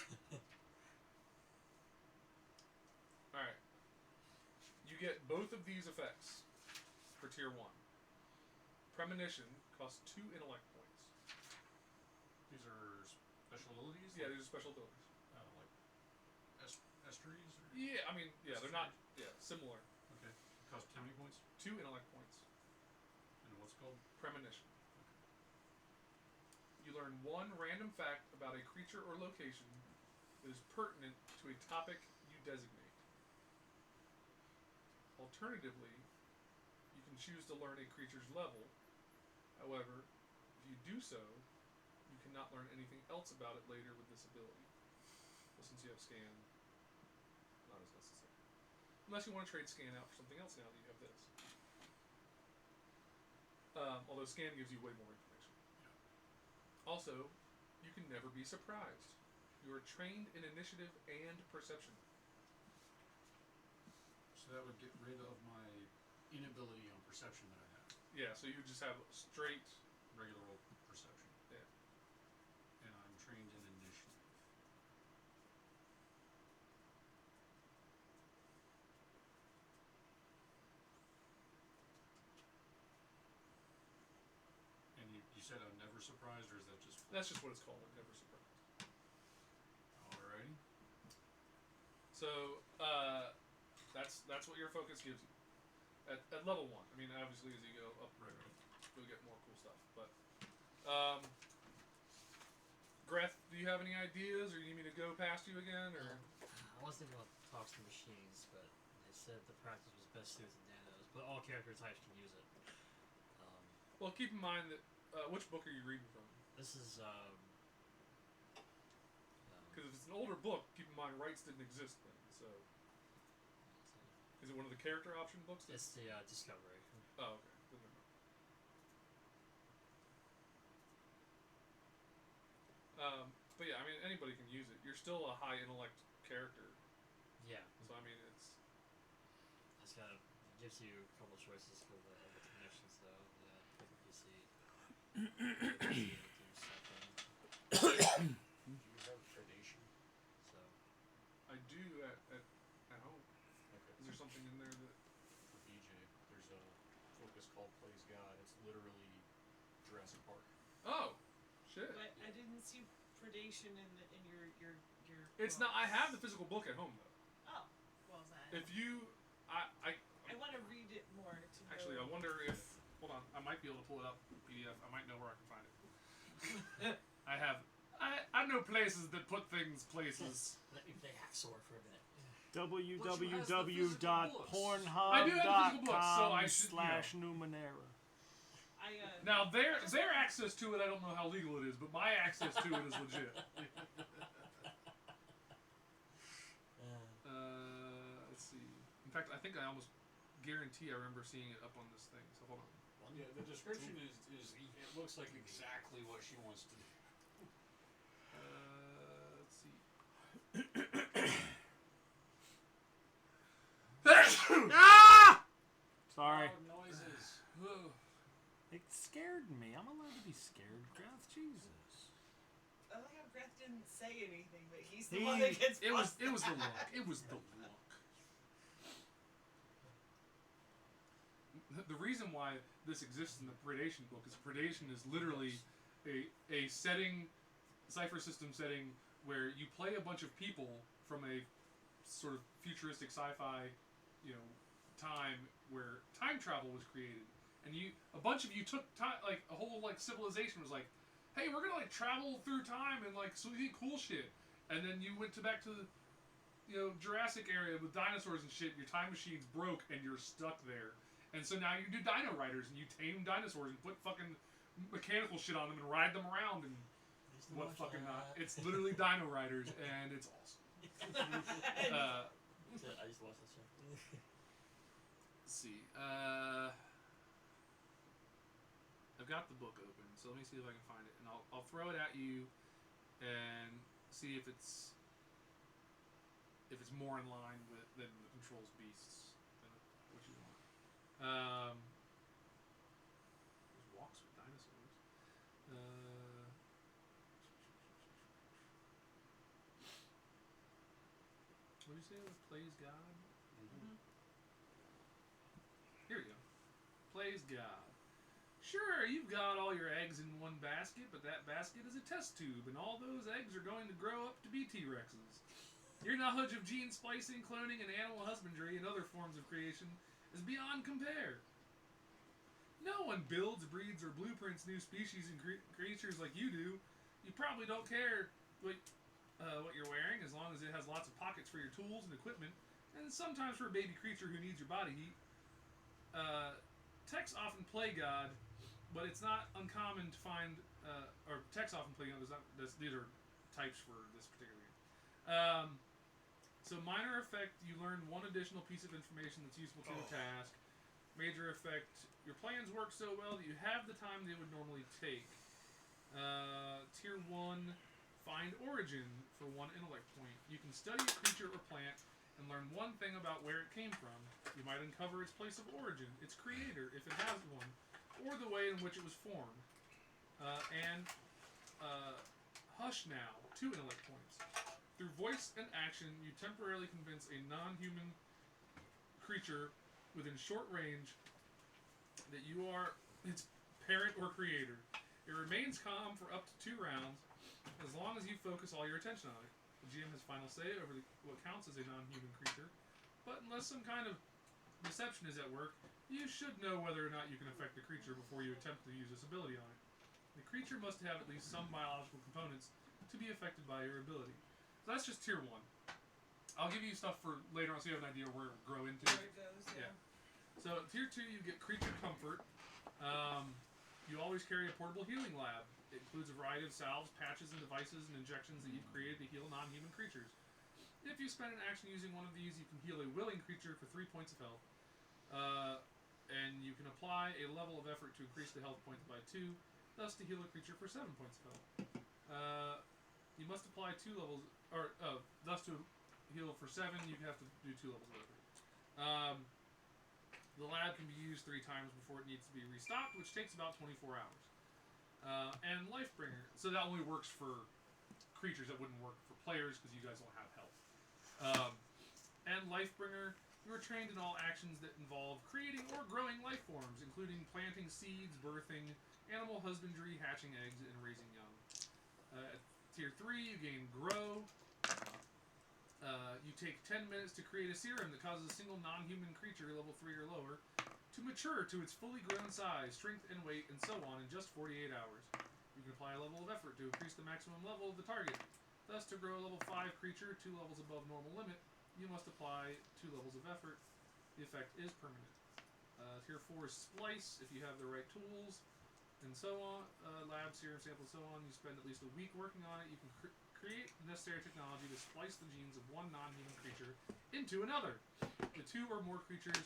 Alright. You get both of these effects for tier 1. Premonition costs 2 intellect points. These are special abilities. Yeah, these are special abilities. Like estuaries. Or? Yeah, I mean, yeah, they're not, similar. Okay. Cost how many points? 2 intellect points. And what's it called? Premonition. You learn 1 random fact about a creature or location that is pertinent to a topic you designate. Alternatively, you can choose to learn a creature's level. However, if you do so, you cannot learn anything else about it later with this ability. Well, since you have scan, not as necessary. Unless you want to trade scan out for something else now that you have this. Although scan gives you way more information. Also, you can never be surprised. You are trained in initiative and perception. So that would get rid of my inability on perception that I have. Yeah, so you just have straight. Regular old perception. Yeah. And I'm trained in initiative. And you said I'm never surprised, or is that just... That's just what it's called. I'm never surprised. Alrighty. So that's what your focus gives you. At level 1. I mean, obviously, as you go up, Right. you'll get more cool stuff. But Greth, do you have any ideas, or you need me to go past you again, or? I was thinking about talks to machines, but they said the practice was best suited to nanos, but all character types can use it. Well, keep in mind that which book are you reading from? This is Because if it's an older book, keep in mind rights didn't exist then. So, is it one of the character option books? it's the Discovery. Oh, okay. Then never mind. But yeah, I mean, anybody can use it. You're still a high intellect character, Yeah, so I mean, it's it's kind of gives you a couple of choices for the connections though. Yeah, pick a PC. Do something. Do you have predation? So I do at home. Okay. Is there something in there that? For BJ, there's a focus called Plays God. It's literally Jurassic Park. Oh, shit. But I didn't see predation in your. It's not. I have the physical book at home though. Oh, well then. If you, I want to read it more to know. actually, I wonder if. Hold on, I might be able to pull it up PDF. I might know where I can find it. I know places that put things places. let me play Hacksaw for a minute. I do have the physical books, so I should, www.pornhub.com/Numenara. Now their access to it, I don't know how legal it is, but my access to it is legit. Let's see. In fact, I think I almost guarantee I remember seeing it up on this thing. So hold on. Yeah, the description is it looks like exactly what she wants to do. Let's see. Ah! Sorry. Loud noises. It scared me. I'm allowed to be scared, Greth. Jesus. I like how Greth didn't say anything, but he's the one that gets It was busted. the look. It was the look. The reason why this exists in the Predation book is Predation is literally a setting, cipher system setting where you play a bunch of people from a sort of futuristic sci-fi, time where time travel was created, and a bunch of you took time, like a whole civilization was like, hey, we're gonna travel through time and so cool shit, and then you went back to the Jurassic area with dinosaurs and shit. Your time machine's broke and you're stuck there. And so now you do Dino Riders and you tame dinosaurs and put fucking mechanical shit on them and ride them around and what fucking not. It's literally Dino Riders and it's awesome. I used to watch that show. Let's see. I've got the book open, so let me see if I can find it, and I'll throw it at you and see if it's more in line than the Controls Beasts than what you want. There's walks with dinosaurs. What did you say? It was Plays God? Mm-hmm. Here we go. Plays God. Sure, you've got all your eggs in one basket, but that basket is a test tube, and all those eggs are going to grow up to be T-Rexes. Your knowledge of gene splicing, cloning, and animal husbandry and other forms of creation is beyond compare. No one builds, breeds, or blueprints new species and creatures like you do. You probably don't care what you're wearing, as long as it has lots of pockets for your tools and equipment, and sometimes for a baby creature who needs your body heat. Techs often play God, but it's not uncommon to find, or techs often play God. These are types for this particular game. So minor effect, you learn one additional piece of information that's useful to a task. Major effect, your plans work so well that you have the time they would normally take. Tier 1, find origin for 1 intellect point. You can study a creature or plant and learn one thing about where it came from. You might uncover its place of origin, its creator, if it has one, or the way in which it was formed. Hush now, 2 intellect points. Through voice and action, you temporarily convince a non-human creature within short range that you are its parent or creator. It remains calm for up to 2 rounds, as long as you focus all your attention on it. The GM has final say over what counts as a non-human creature, but unless some kind of deception is at work, you should know whether or not you can affect the creature before you attempt to use this ability on it. The creature must have at least some biological components to be affected by your ability. So that's just tier 1. I'll give you stuff for later on so you have an idea where it will grow into. Where it goes, yeah. So tier 2, you get creature comfort. You always carry a portable healing lab. It includes a variety of salves, patches, and devices and injections that you've created to heal non-human creatures. If you spend an action using one of these, you can heal a willing creature for 3 points of health. And you can apply a level of effort to increase the health points by 2, thus to heal a creature for 7 points of health. You must apply 2 levels, or thus to heal for 7, you have to do 2 levels of effort. The lab can be used 3 times before it needs to be restocked, which takes about 24 hours. And Lifebringer, so that only works for creatures. That wouldn't work for players because you guys don't have health. And Lifebringer, you are trained in all actions that involve creating or growing life forms, including planting seeds, birthing, animal husbandry, hatching eggs, and raising young. At Tier 3, you gain Grow. You take 10 minutes to create a serum that causes a single non-human creature, level 3 or lower, to mature to its fully grown size, strength, and weight, and so on in just 48 hours. You can apply a level of effort to increase the maximum level of the target. Thus, to grow a level 5 creature 2 levels above normal limit, you must apply 2 levels of effort. The effect is permanent. Tier 4 is Splice, if you have the right tools, and so on. Lab, serum, sample, so on. You spend at least a week working on it. You can create the necessary technology to splice the genes of one non-human creature into another. The 2 or more creatures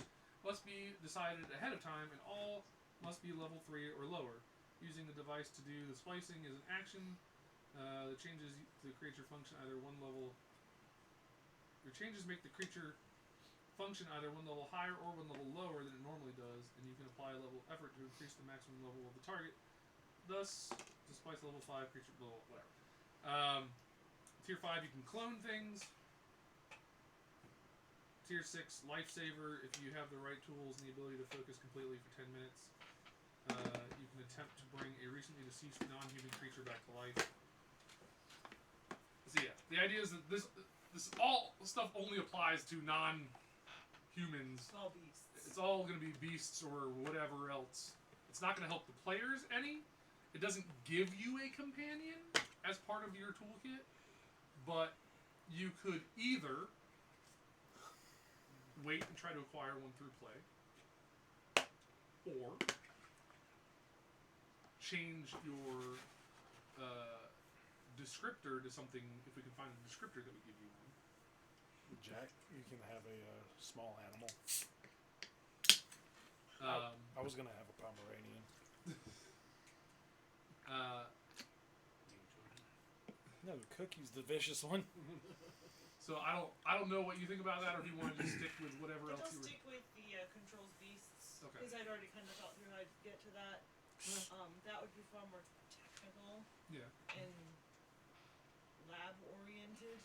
must be decided ahead of time, and all must be level 3 or lower. Using the device to do the splicing is an action. The changes to the creature function either one level. The changes make the creature function either one level higher or one level lower than it normally does, and you can apply a level of effort to increase the maximum level of the target. Thus, to splice level 5 creature, blah, whatever. Tier 5, you can clone things. Tier 6, Lifesaver, if you have the right tools and the ability to focus completely for 10 minutes. You can attempt to bring a recently deceased non-human creature back to life. So yeah, the idea is that this all stuff only applies to non-humans. It's all beasts. It's all going to be beasts or whatever else. It's not going to help the players any. It doesn't give you a companion as part of your toolkit, but you could either wait and try to acquire one through play, or change your descriptor to something, if we can find a descriptor that would give you one. Jack, you can have a small animal. I was gonna have a Pomeranian. No, Cookie's the vicious one. So I don't know what you think about that, or if you want to just stick with whatever I'll else you were. stick with the controls beasts Okay. because I'd already kind of thought through how to get to that. That would be far more technical Yeah. and lab oriented.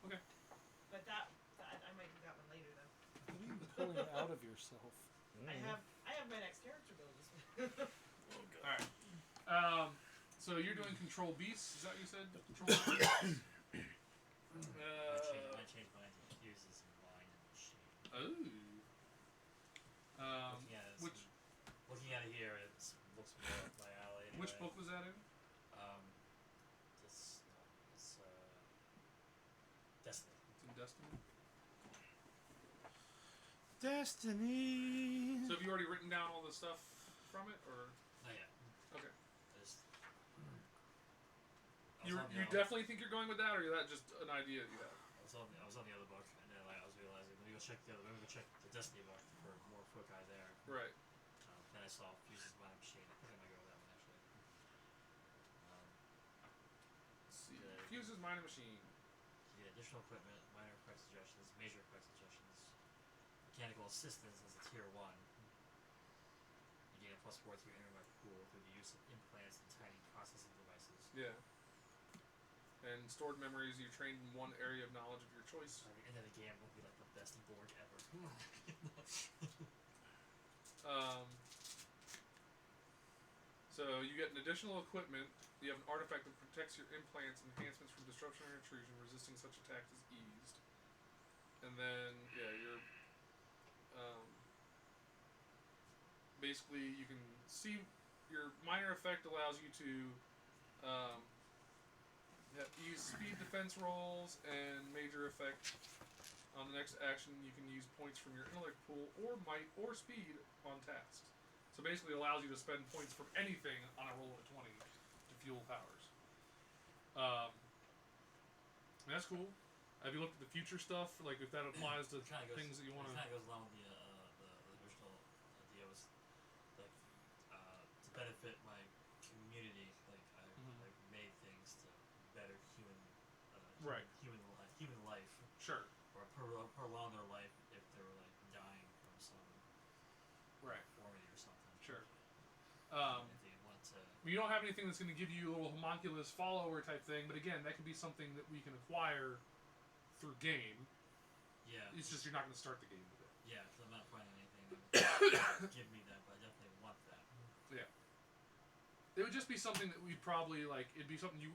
Okay. But that I might do that one later though. What are you pulling out of yourself? I have my next character build this All right. So you're doing control beasts. Is that what you said? Control beasts? I changed mine to uses and wine and machine. Oh. Looking at it here, it looks more up my alley. Anyway. Which book was that in? It's Destiny. It's in Destiny. Destiny. So have you already written down all the stuff from it, or? Not yet. Okay. I You definitely think you're going with that, or is that just an idea you have? I was on the other book, and then I was realizing let me go check the Destiny book for more foci there. Right. Then I saw Fuses Mind Machine. I think I might go with that one actually. Let's see. Fuses minor machine. You get additional equipment, minor effect suggestions, major effect suggestions, mechanical assistance as a tier 1. You gain a +4 to your intellect pool through the use of implants and tiny processing devices. Yeah. And stored memories, you're trained in one area of knowledge of your choice. By the end of the game, will be like the best board ever. So you get an additional equipment. You have an artifact that protects your implants and enhancements from disruption or intrusion. Resisting such attacks is eased. And then, yeah, you're basically you can see your minor effect allows you to use speed defense rolls, and major effect on the next action you can use points from your intellect pool or might or speed on tasks. So basically, it allows you to spend points from anything on a roll of a 20 to fuel powers. And that's cool. Have you looked at the future stuff? Like if that applies to It kind of goes. things that you want It to. kind of goes along with the original idea was like to benefit my community. Like I've made things to better Right. human life, Sure. or prolong their life if they were like dying from some Right. deformity or something. Sure. If they want to. You don't have anything that's going to give you a little homunculus follower type thing, but again, that could be something that we can acquire through game. Yeah. It's just you're not going to start the game with it. Yeah, because I'm not finding anything that would give me that, but I definitely want that. Yeah. It would just be something that we'd probably like. It'd be something you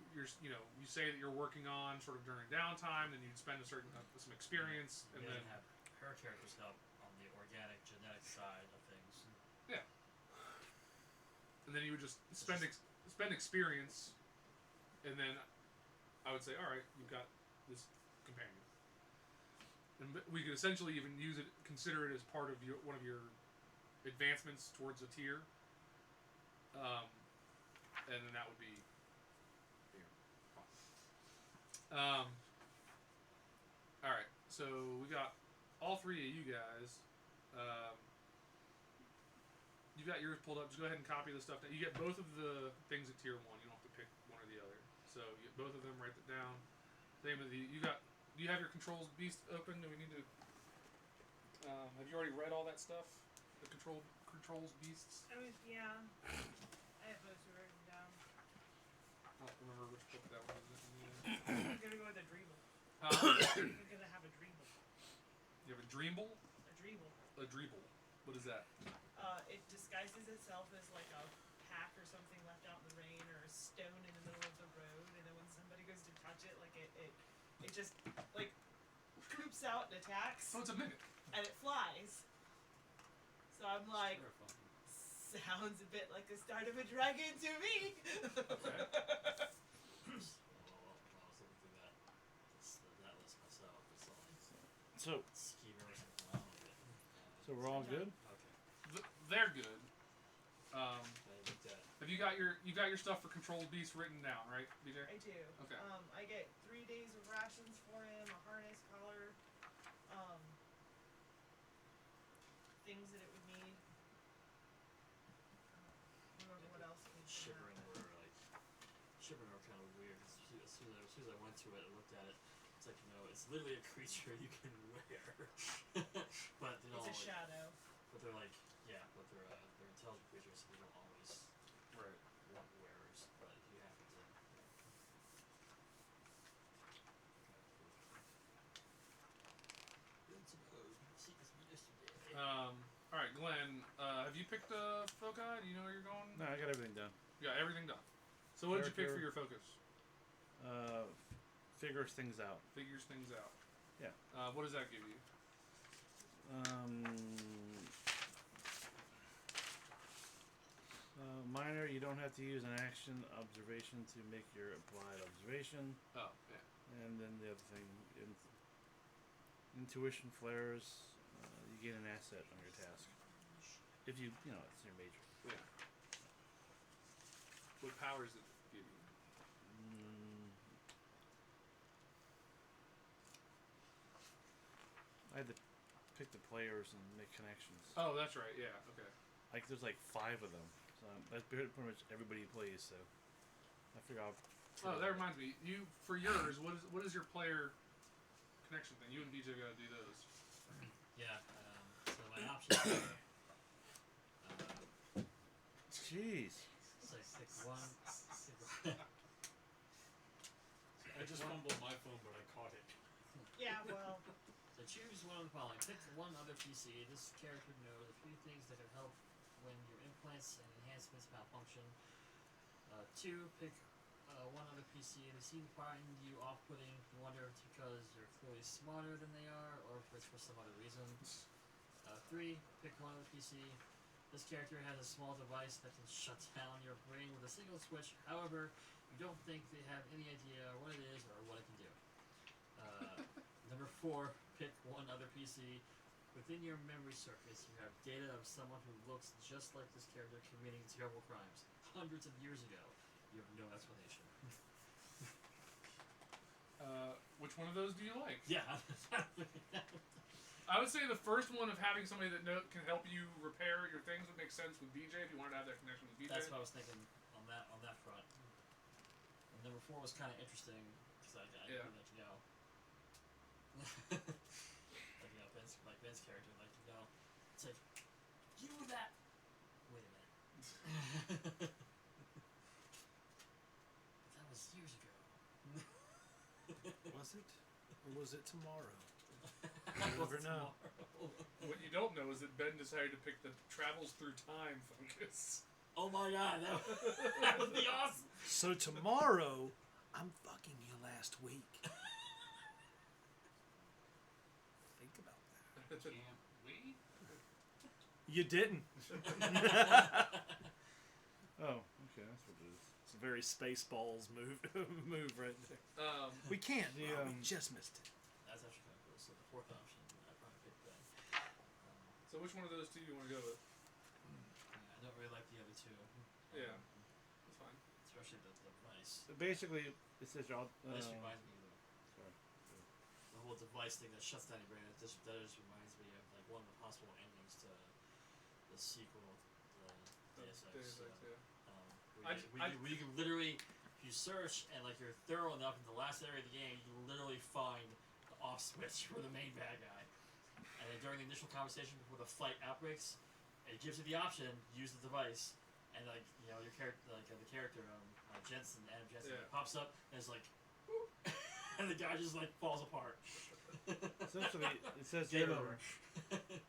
say that you're working on sort of during downtime, and you'd spend a certain some experience, and We then doesn't have her characters help on the organic genetic side of things. and then you would just spend experience, and then I would say, all right, you've got this companion, and we could essentially even use it, consider it as part of one of your advancements towards a tier, and then that would be, fun. All right, so we got all three of you guys. You've got yours pulled up. Just go ahead and copy the stuff. You get both of the things at tier 1. You don't have to pick one or the other. So you get both of them. Write it down. Same with you got. Do you have your controls beast open? Do we need to? Have you already read all that stuff? The controls beasts. I mean, yeah. I have those two written down. I don't remember which book that one is. I'm gonna go with a Dreeble. You I'm gonna have a Dreeble. have a Dreamble? A Dreeble. A Dreeble. What is that? It disguises itself as like a pack or something left out in the rain, or a stone in the middle of the road, and then when somebody goes to touch it, like it just like poops out and attacks, Oh, it's a mimic. and it flies. So I'm like, Terrifying. sounds a bit like the start of a dragon to me. Okay. When I was looking through that list myself, it's all like So schema or something wrong with it. so we're all good. Okay. They're good. I looked at. Have you got your stuff for controlled beast written down, right, BJ? I do. Okay. I get 3 days of rations for him, a harness, collar, things that it would need. Remember what else it needs to have. Shivering were kind of weird. As soon as I went to it and looked at it, it's like, it's literally a creature you can wear. But It's a shadow. but they're like, but they're intelligent creatures, so they don't always Right. want wearers. But if you happen to, All right, Glenn. Have you picked a foci? Do you know where you're going? No, I got everything done. You got everything done. So what did you pick for Character. your focus? Figures things out. Figures things out. Yeah. What does that give you? Minor, you don't have to use an action observation to make your applied observation. Oh, yeah. And then the other thing, intuition flares, you gain an asset on your task. If you know, it's your major. Yeah. What powers did it give you? I had to pick the players and make connections. Oh, that's right. Yeah. Okay. Like, there's like 5 of them. So that's pretty much everybody plays, so I figure out. Oh, that reminds me. You for yours, what is your player connection thing? You and BJ got to do those. yeah. So my options are, Jeez. so 6-1. I just fumbled my phone, but I caught it. Yeah, well, So choose one of the following. Pick one other PC. This character knows a few things that can help when your implants and enhancements malfunction. 2. Pick one other PC. They seem to find you off-putting. You wonder if it's because you're clearly smarter than they are, or if it's for some other reason. 3. Pick one other PC. This character has a small device that can shut down your brain with a single switch. However, you don't think they have any idea what it is or what it can do. Number 4, pick one other PC. Within your memory surface, you have data of someone who looks just like this character committing terrible crimes hundreds of years ago. You have no explanation. Which one of those do you like? Yeah. I would say the first one of having somebody that can help you repair your things would make sense with BJ if you wanted to have that connection with BJ. That's what I was thinking on that front. And number 4 was kind of interesting because I Yeah. would like to know. Like, you know, Ben's character, like, you know, it's like, you were that. Wait a minute. That was years ago. Was it? Or was it tomorrow? That was never know. tomorrow. What you don't know is that Ben decided to pick the travels through time focus. Oh my god, that would be awesome. So tomorrow, I'm fucking you last week. Think about that. Can't wait. You didn't. Oh, okay, that's what it is. It's a very Spaceballs move right there. We can't. The, we just missed it. That's actually kind of cool. So the 4th option, I probably picked Ben. So which one of those two do you want to go with? I don't really like the other 2. Yeah, that's fine. Especially the device. Basically, it says y'all. This reminds me of Sorry. the whole device thing that shuts down your brain. That just reminds me of like one of the possible endings to the sequel, the Deus Ex. Deus Ex, yeah. Where you can literally, if you search and like you're thorough enough in the last area of the game, you literally find the off switch for the main bad guy. And then during the initial conversation before the fight outbreaks, it gives you the option, use the device, and like, you know, your character, like the character, Jensen, Adam Jensen, Yeah. pops up and it's like, and the guy just like falls apart. Essentially, it says Game here, over.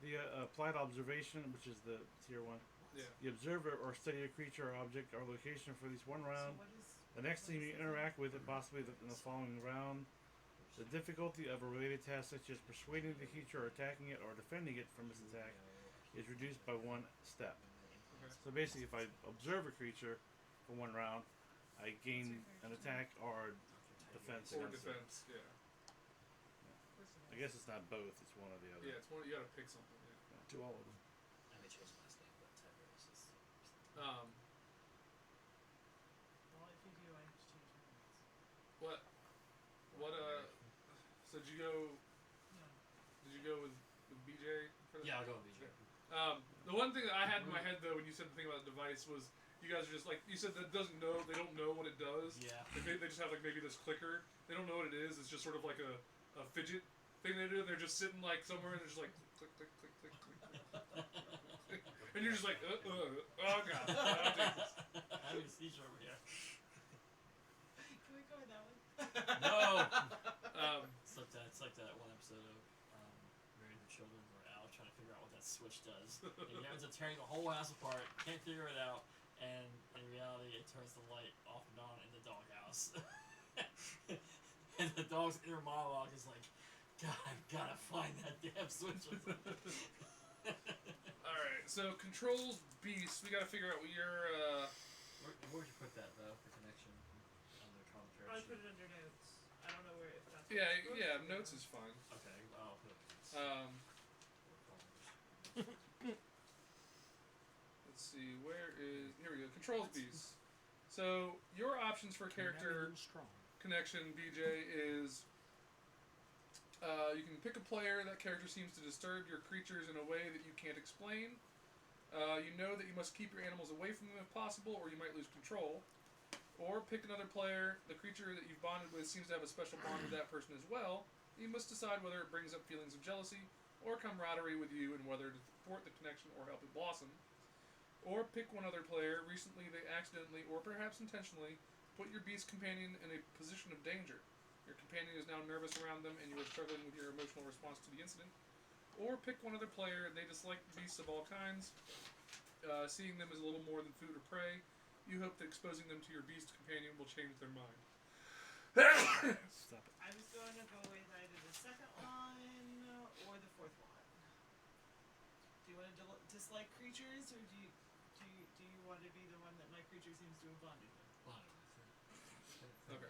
the applied observation, which is the tier 1. Yeah. You observe or study a creature or object or location for at least one round. So what is The next time you interact with it, possibly in the following round, the difficulty of a related task such as persuading the creature or attacking it or defending it from its attack is reduced by 1 step. Okay. So basically, if I observe a creature for 1 round, I gain an attack or defense Or against it. defense, yeah. I guess it's not both; it's one or the other. Yeah, it's one. You gotta pick something. Yeah. Do all of them. I may change my last name, but Tiberius is. Well, if you do, I have to change my names. What? So did you go? No. Did you go with BJ for that? Yeah, I'll go with BJ. The one thing that I had in my head though when you said the thing about the device was you guys are just like you said that they don't know what it does. Yeah. Like they just have like maybe this clicker. They don't know what it is. It's just sort of like a fidget thing they do. And they're just sitting like somewhere and they're just like click click click click click. click. And you're just like oh god. I have a seizure over here. Can we go with that one? No. Um, It's like that one episode of Married with Children where Al's trying to figure out what that switch does. And he ends up tearing the whole house apart, can't figure it out, and in reality it turns the light off and on in the doghouse. And the dog's inner monologue is like, God, I gotta find that damn switch. Alright, so controls beast, we gotta figure out what your Where'd you put that though, the connection on the commentary I sheet? put it under notes. I don't know where if that's. yeah, notes is fine. Okay, I'll put it. Let's see, here we go, controls beast. So your options for character Strong. connection, BJ, is you can pick a player. That character seems to disturb your creatures in a way that you can't explain. You know that you must keep your animals away from them if possible, or you might lose control. Or pick another player. The creature that you've bonded with seems to have a special bond with that person as well. You must decide whether it brings up feelings of jealousy or camaraderie with you and whether to thwart the connection or help it blossom. Or pick one other player. Recently they accidentally, or perhaps intentionally, put your beast companion in a position of danger. Your companion is now nervous around them and you are struggling with your emotional response to the incident. Or pick one other player. They dislike beasts of all kinds. Seeing them as a little more than food or prey. You hope that exposing them to your beast companion will change their mind. Stop it. I was going to go with either the second one or the 4th one. Do you want to dislike creatures, or do you want to be the one that my creature seems to have bonded with? Okay.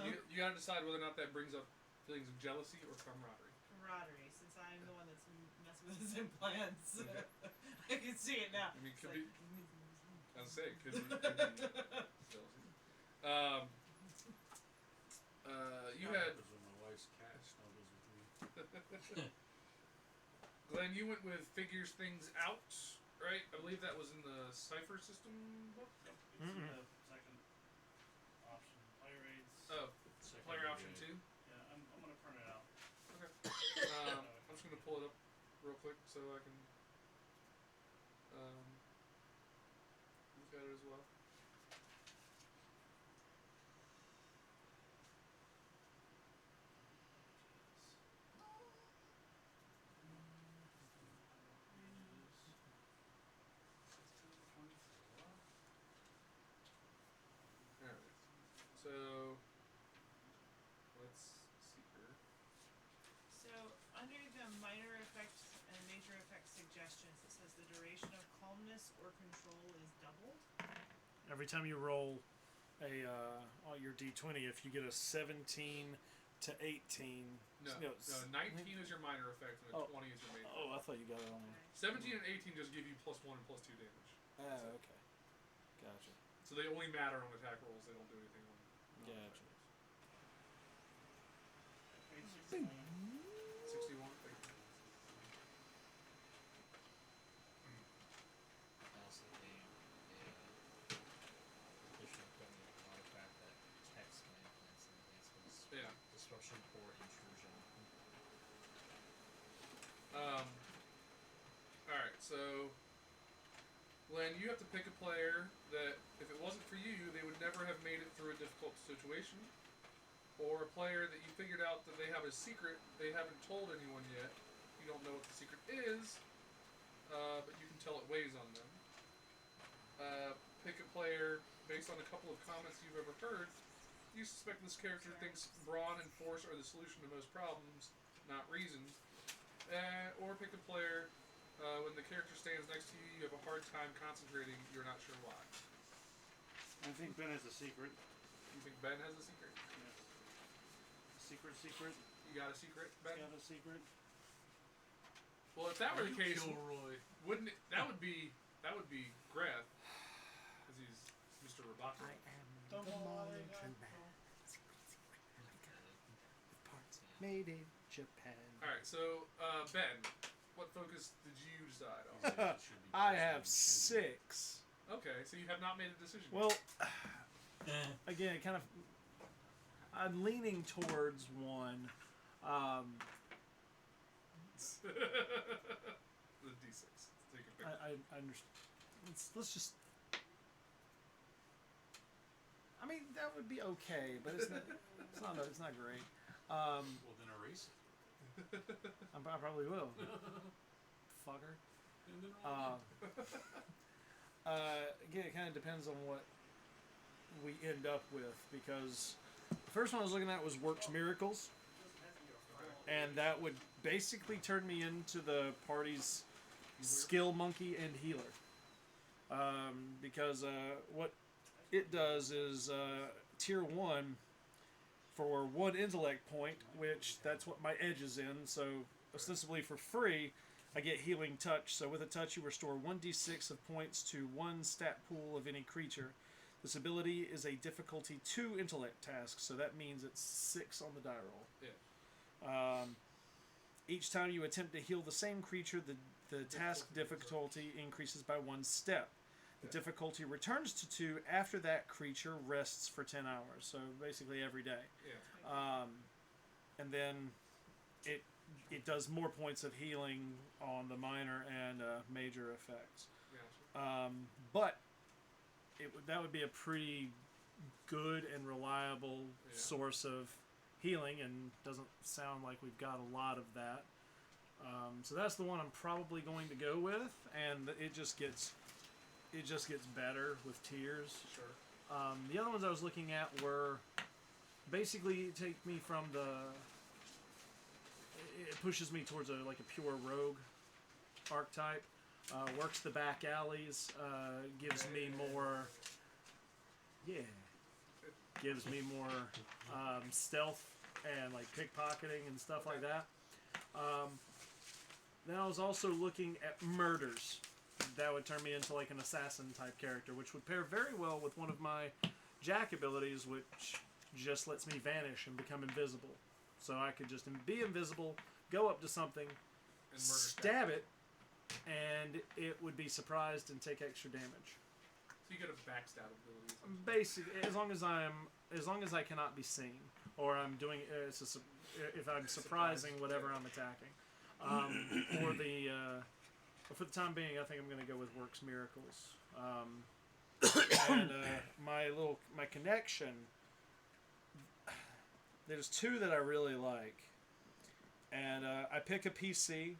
You gotta decide whether or not that brings up feelings of jealousy or camaraderie. Camaraderie. So since I'm the one that's messing with his implants. I can see it now. I mean, It's could like, be. I was saying, could be you had Happens when my wife's cat snuggles with me. Glenn. You went with figures things out, right? I believe that was in the Cipher system book. It's in the second option. Player aids. Oh, Second player option grade. 2. Yeah, I'm gonna print it out. Okay. I'm just gonna pull it up real quick so I can look at it as well. Alright. So let's see here. So, under the minor effects and major effects suggestions, it says the duration of calmness or control is doubled. Every time you roll on your d20, if you get a 17 to 18. No, no, 19 is your minor effect and a Oh. 20 is your major. Oh, I thought you got it on. Okay. 17 and 18 just give you +1 and +2 damage. Oh, okay. Gotcha. So they only matter on attack rolls, they don't do anything on Gotcha. Page 61. 61, thank you. Also, additional equipment artifact that protects my implants and enhancements. Yeah. Disruption or intrusion. Alright, so Glenn, you have to pick a player that, if it wasn't for you, they would never have made it through a difficult situation. Or a player that you figured out that they have a secret they haven't told anyone yet. You don't know what the secret is, but you can tell it weighs on them. Pick a player based on a couple of comments you've ever heard. You suspect this character thinks brawn and force are the solution to most problems, not reason. Or pick a player when the character stands next to you, you have a hard time concentrating, you're not sure why. I think Ben has a secret. You think Ben has a secret? Yes. Secret. You got a secret, Ben? Got a secret. Well, if that were the case, Kilroy. wouldn't it, that would be Greth, because he's Mr. Roboto. Made in Japan. All right, so Ben, what focus did you decide on? He said it should be I +1 have intrusion. 6. Okay, so you have not made a decision. Well, again, it kind of. I'm leaning towards one. the D6. Take a pick. I understand. Let's just. I mean, that would be okay, but it's not. It's not great. Well, then erase it. I probably will. Fucker. And then roll Again, it kind of depends on what we end up with, because the first one I was looking at was Works Miracles, and that would basically turn me into the party's skill monkey and healer. Because what it does is tier 1 for 1 intellect point, which that's what my edge is in, so ostensibly for free I get healing touch. So with a touch you restore 1d6 of points to 1 stat pool of any creature. This ability is a difficulty 2 intellect task, so that means it's 6 on the die roll. Yeah. Each time you attempt to heal the same creature, the task difficulty increases by 1 step. The difficulty returns to 2 after that creature rests for 10 hours, so basically every day. Yeah. And then it does more points of healing on the minor and major effects. Gotcha. But that would be a pretty good and reliable source of healing, and doesn't sound like we've got a lot of that. So that's the one I'm probably going to go with, and it just gets better with tiers. Sure. The other ones I was looking at were basically take me from it pushes me towards a pure rogue archetype. Works the back alleys. Gives me more. Yeah. Gives me more stealth and pickpocketing and stuff like that. Then I was also looking at murders. That would turn me into like an assassin type character, which would pair very well with one of my Jack abilities, which just lets me vanish and become invisible. So I could just be invisible, go up to something, And murder stab it, and it would be surprised and take extra damage. So you get a backstab ability. Basically, as long as I cannot be seen, or I'm doing if I'm surprising whatever I'm attacking. For the time being, I think I'm going to go with Works Miracles. And my connection. There's two that I really like, and I pick a PC,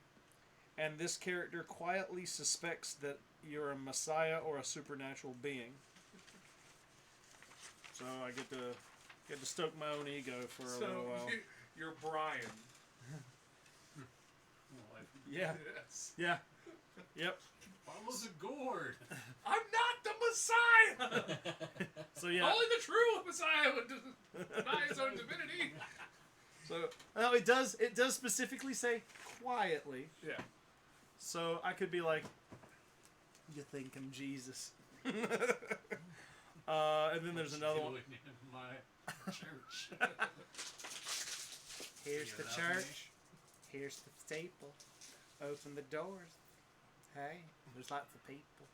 and this character quietly suspects that you're a messiah or a supernatural being. So I get to stoke my own ego for a little while. You're Brian. Yeah. Yes. Yeah. Yep. Follows a gourd. I'm not the Messiah. So yeah. Only the true Messiah would deny his own divinity. So no, it does specifically say quietly. Yeah. So I could be like, you think I'm Jesus. And then there's another one. In my church. Here's Yeah, the that church. Here's the staple. Open the doors. Hey, there's lots of people.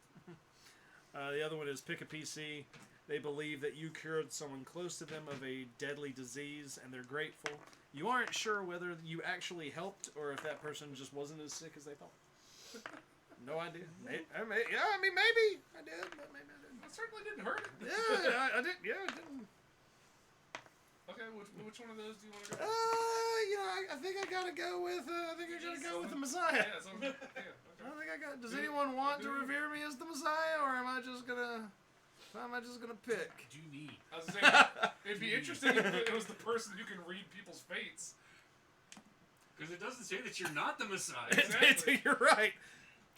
The other one is pick a PC. They believe that you cured someone close to them of a deadly disease, and they're grateful. You aren't sure whether you actually helped or if that person just wasn't as sick as they thought. No idea. Maybe I did, but maybe I didn't. That certainly didn't hurt. Yeah, I did. Yeah, I didn't. Okay, which one of those do you want to go? I think I gotta go with. The Messiah. Yeah, okay. I think I got. Does anyone want to revere me as the Messiah, or am I just gonna pick? Do you need? I was saying, it'd be interesting if it was the person who can read people's fates. Because it doesn't say that you're not the Messiah. Exactly. You're right.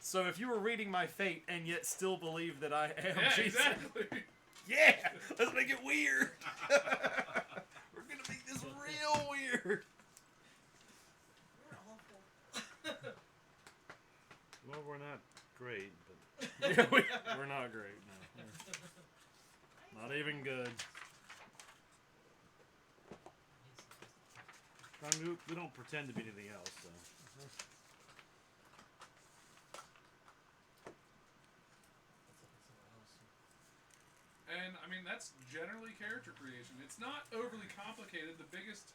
So if you were reading my fate and yet still believe that I am Yeah, Jesus, exactly. yeah, let's make it weird. We're gonna make this real weird. We're awful. Well, we're not great, but Yeah, we're not great. No. Not even good. I mean, we don't pretend to be anything else. So. And I mean that's generally character creation. It's not overly complicated. The biggest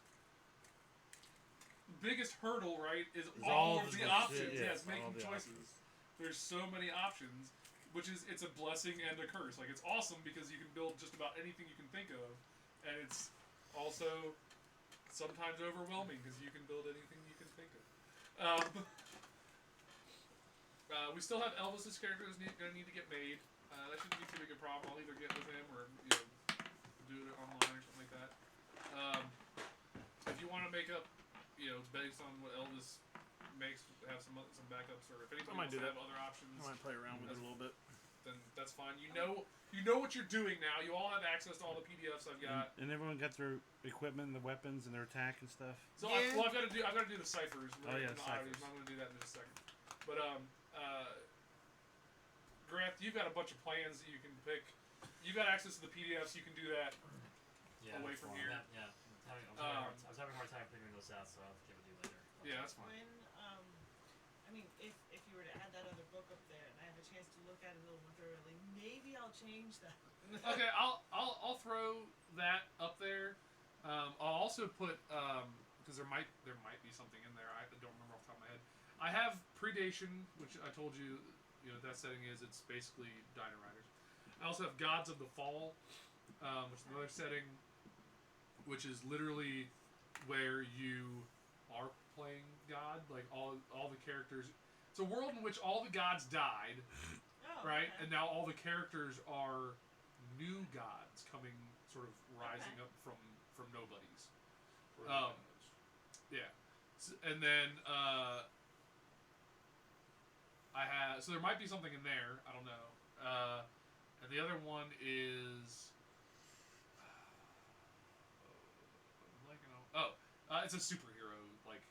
hurdle, right, is all of the options. Yes, making choices. There's so many options, which is it's a blessing and a curse. Like it's awesome because you can build just about anything you can think of, and it's also sometimes overwhelming because you can build anything you can think of. We still have Elvis's character is going to need to get made. That shouldn't be too big a problem. I'll either get with him or do it online or something like that. If you want to make up, based on what Elvis makes, have some backups, or if anybody might wants do to that. have other options, I might play around with it a little bit. then that's fine. You know what you're doing now. You all have access to all the PDFs I've got. And everyone got their equipment and the weapons and their attack and stuff. So Yeah. I've got to do the ciphers. Oh, yeah, in the ciphers. I'm going to do that in just a second. But Grant, you've got a bunch of plans that you can pick. You've got access to the PDFs. You can do that. Yeah, Away that's from fine. here. Yeah, I was having a hard time figuring those out, so I'll give it to you later. Yeah, that's fine. When, if you were to add that other book up there and I have a chance to look at it a little more thoroughly, maybe I'll change that. Okay, I'll throw that up there. I'll also put because there might be something in there. I don't remember off the top of my head. I have Predation, which I told you, that setting is it's basically Dino Riders. I also have Gods of the Fall, which is another setting, which is literally where you are playing God. Like all the characters. It's a world in which all the gods died. Oh, Right, okay. and now all the characters are new gods coming, sort of rising up from nobodies. Yeah, and then I have so there might be something in there. I don't know. And the other one is it's a superhero like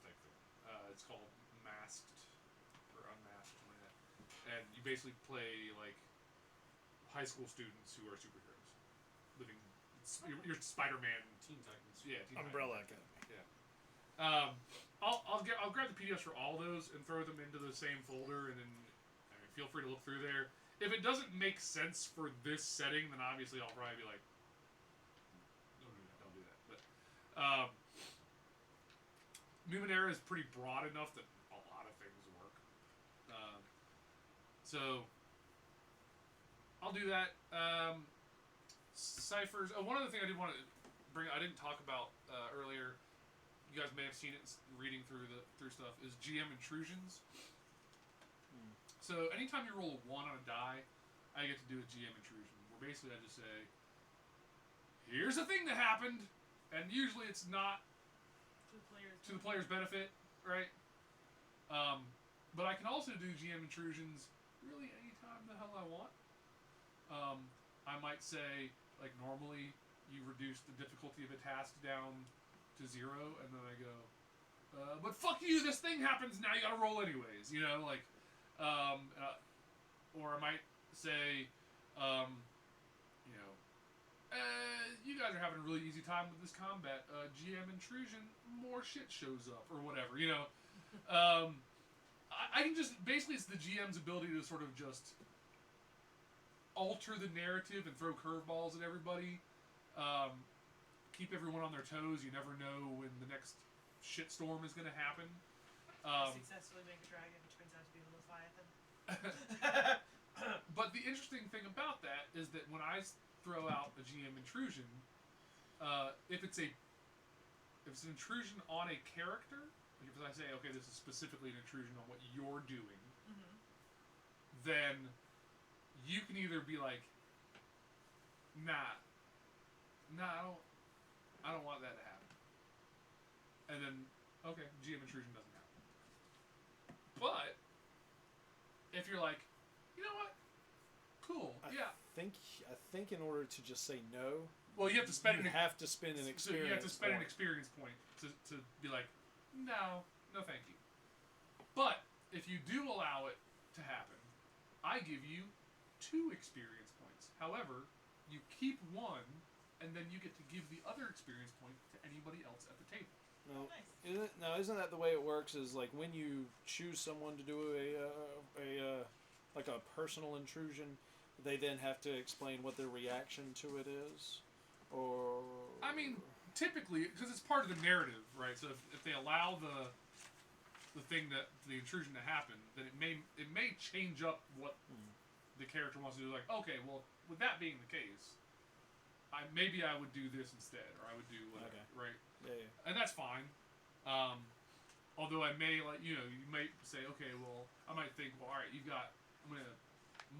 thing. It's called Masked or Unmasked, something like that. And you basically play like high school students who are superheroes, living. You're Spider-Man. Teen Titans. Yeah, Teen Umbrella Titans. Academy. I'll grab the PDFs for all those and throw them into the same folder, and then feel free to look through there. If it doesn't make sense for this setting, then obviously I'll probably be like, don't do that. But Numenara is pretty broad enough that a lot of things work. So I'll do that. Ciphers. One other thing I did want to bring, I didn't talk about earlier. You guys may have seen it reading through stuff. Is GM intrusions. So anytime you roll a 1 on a die, I get to do a GM intrusion. Where basically I just say, here's a thing that happened, and usually it's not to the player's benefit, right? But I can also do GM intrusions really anytime the hell I want. I might say, like normally, you reduce the difficulty of a task down to 0, and then I go, but fuck you, this thing happens, now you gotta roll anyways, you know, like, or I might say, you know, you guys are having a really easy time with this combat, GM intrusion, more shit shows up, or whatever, you know. I can just, basically it's the GM's ability to sort of just alter the narrative and throw curveballs at everybody, keep everyone on their toes. You never know when the next shitstorm is going to happen. Successfully make a dragon, which turns out to be a Leviathan. But the interesting thing about that is that when I throw out a GM intrusion, if it's an intrusion on a character, like if I say, okay, this is specifically an intrusion on what you're doing, then you can either be like, nah, I don't want that to happen. And then, okay, GM intrusion doesn't happen. But, if you're like, you know what? Cool, yeah. I think in order to just say no, Well, you have to spend you have to spend an experience. So you have to spend an point. experience point to be like, no thank you. But, if you do allow it to happen, I give you 2 experience points. However, you keep 1, and then you get to give the other experience point to anybody else at the table. No, Nice. isn't that the way it works? Is like when you choose someone to do like a personal intrusion, they then have to explain what their reaction to it is, or I mean, typically, because it's part of the narrative, right? So if they allow the intrusion to happen, then it may change up what the character wants to do. Like, okay, well, with that being the case, maybe I would do this instead, or I would do whatever, right? Yeah. And that's fine. Although I may, like, you know, you might say, okay, well, I might think, well, all right, I'm going to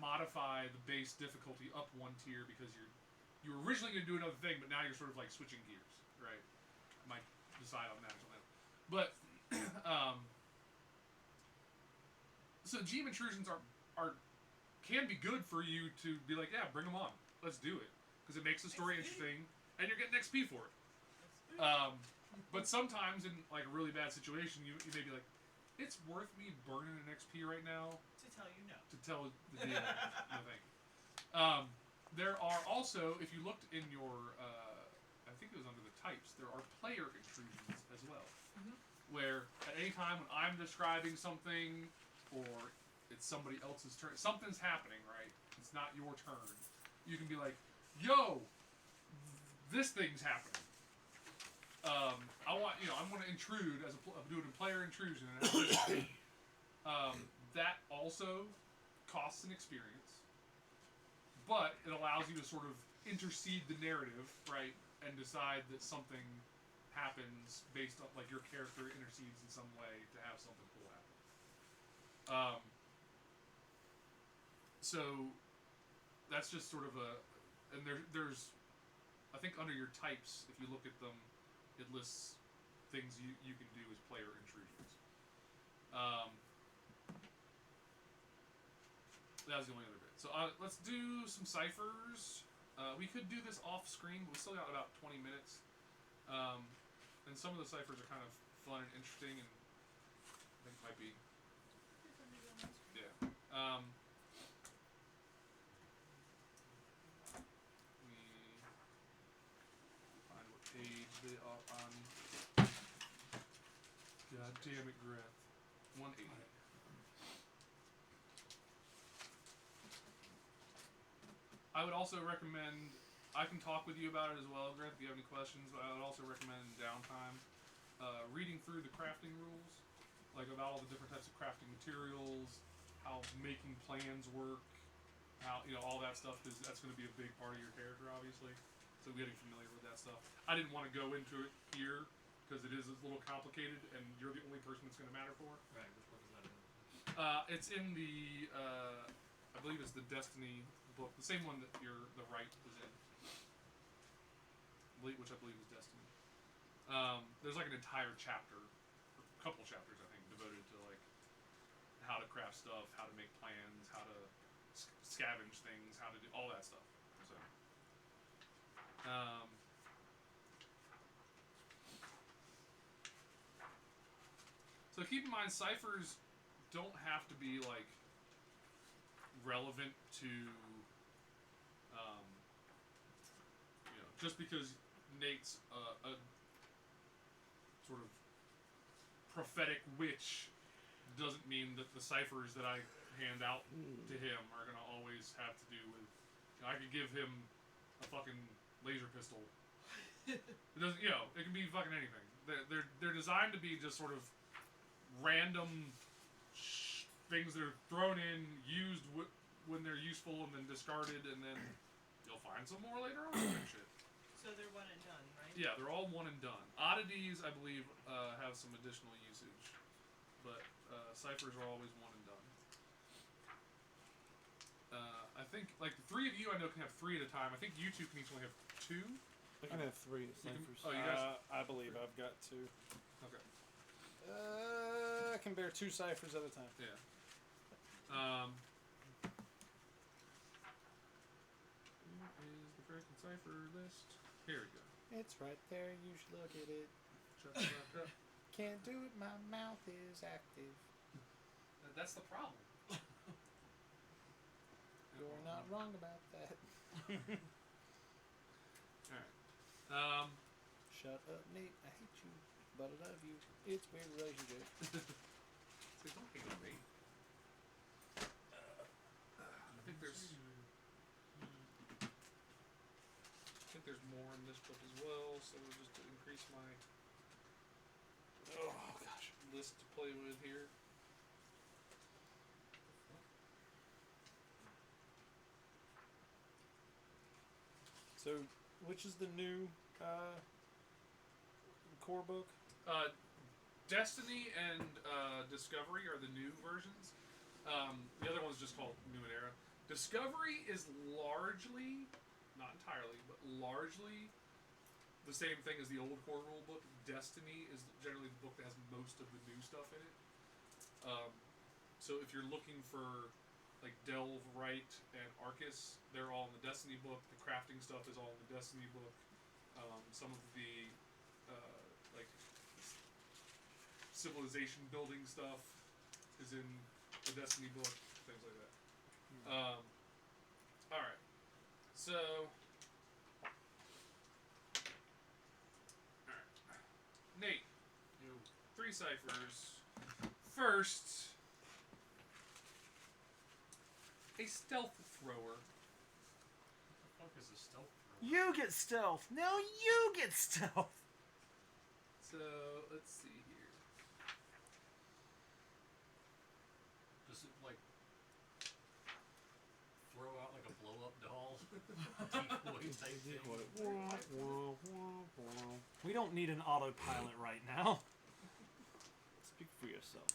modify the base difficulty up 1 tier because you were originally going to do another thing, but now you're sort of like switching gears, right? I might decide on that or something. But so GM intrusions can be good for you to be like, yeah, bring them on, let's do it, because it makes the story interesting, and you're getting XP for it. But sometimes in like a really bad situation, you may be like, it's worth me burning an XP right now To tell you no. to tell the DM no thank you. There are also, if you looked in your, I think it was under the types, there are player intrusions as well. Where at any time when I'm describing something, or it's somebody else's turn, something's happening, right? It's not your turn. You can be like, yo, this thing's happening. I'm going to intrude I'm doing a player intrusion. And that also costs an experience, but it allows you to sort of intercede the narrative, right, and decide that something happens based on, like, your character intercedes in some way to have something cool happen. So that's just sort of and there's, I think under your types, if you look at them, it lists things you can do as player intrusions. That was the only other bit. So let's do some ciphers. We could do this off screen, but we still got about 20 minutes. And some of the ciphers are kind of fun and interesting, and I think Might be. Here's something on my screen. Yeah. We find what page they are on. God damn it, Greth. 180. I would also recommend. I can talk with you about it as well, Greth, if you have any questions. But I would also recommend downtime, reading through the crafting rules, like about all the different types of crafting materials, how making plans work, how all that stuff. Because that's going to be a big part of your character, obviously. So getting familiar with that stuff. I didn't want to go into it here because it is a little complicated, and you're the only person it's going to matter for. Right, which book is that in? It's in the, I believe it's the Destiny book, the same one that the right is in, which I believe is Destiny. There's like an entire chapter, or a couple chapters I think, devoted to like how to craft stuff, how to make plans, how to scavenge things, how to do all that stuff. So keep in mind, ciphers don't have to be like relevant to, just because Nate's a sort of prophetic witch doesn't mean that the ciphers that I hand out to him are gonna always have to do with. I could give him a fucking laser pistol. It doesn't. It can be fucking anything. They're designed to be just sort of random things that are thrown in, used when they're useful, and then discarded, and then you'll find some more later on. Shit. So they're one and done, right? Yeah, they're all one and done. Oddities, I believe, have some additional usage, but ciphers are always one and done. I think, like, the three of you I know can have 3 at a time. I think you two can each only have 2. I can have 3 You can- ciphers. oh, you guys- I believe I've got 2. Okay. I can bear 2 ciphers at a time. Yeah. Where is the freaking cipher list? Here we go. It's right there. You should look at it. Shut the fuck up. Can't do it. My mouth is active. That's the problem. You're not wrong about that. Alright. Shut up, Nate. I hate you, but I love you. It's weird relationship. So don't hate on me. I think there's more in this book as well, so just to increase my list to play with here. So, which is the new core book? Destiny and Discovery are the new versions. The other one's just called Numenara. Discovery is largely, not entirely, but largely the same thing as the old core rule book. Destiny is generally the book that has most of the new stuff in it. So if you're looking for like Delve, Right, and Arcus, they're all in the Destiny book. The crafting stuff is all in the Destiny book. Some of the like civilization building stuff is in the Destiny book. Things like that. All right. So. All right. Nate. You. 3 ciphers. First. A stealth thrower. What the fuck is a stealth thrower? You get stealth. Now you get stealth. So let's see here. Does it like throw out like a blow up doll? Decoy type thing. We don't need an autopilot right now. Speak for yourself.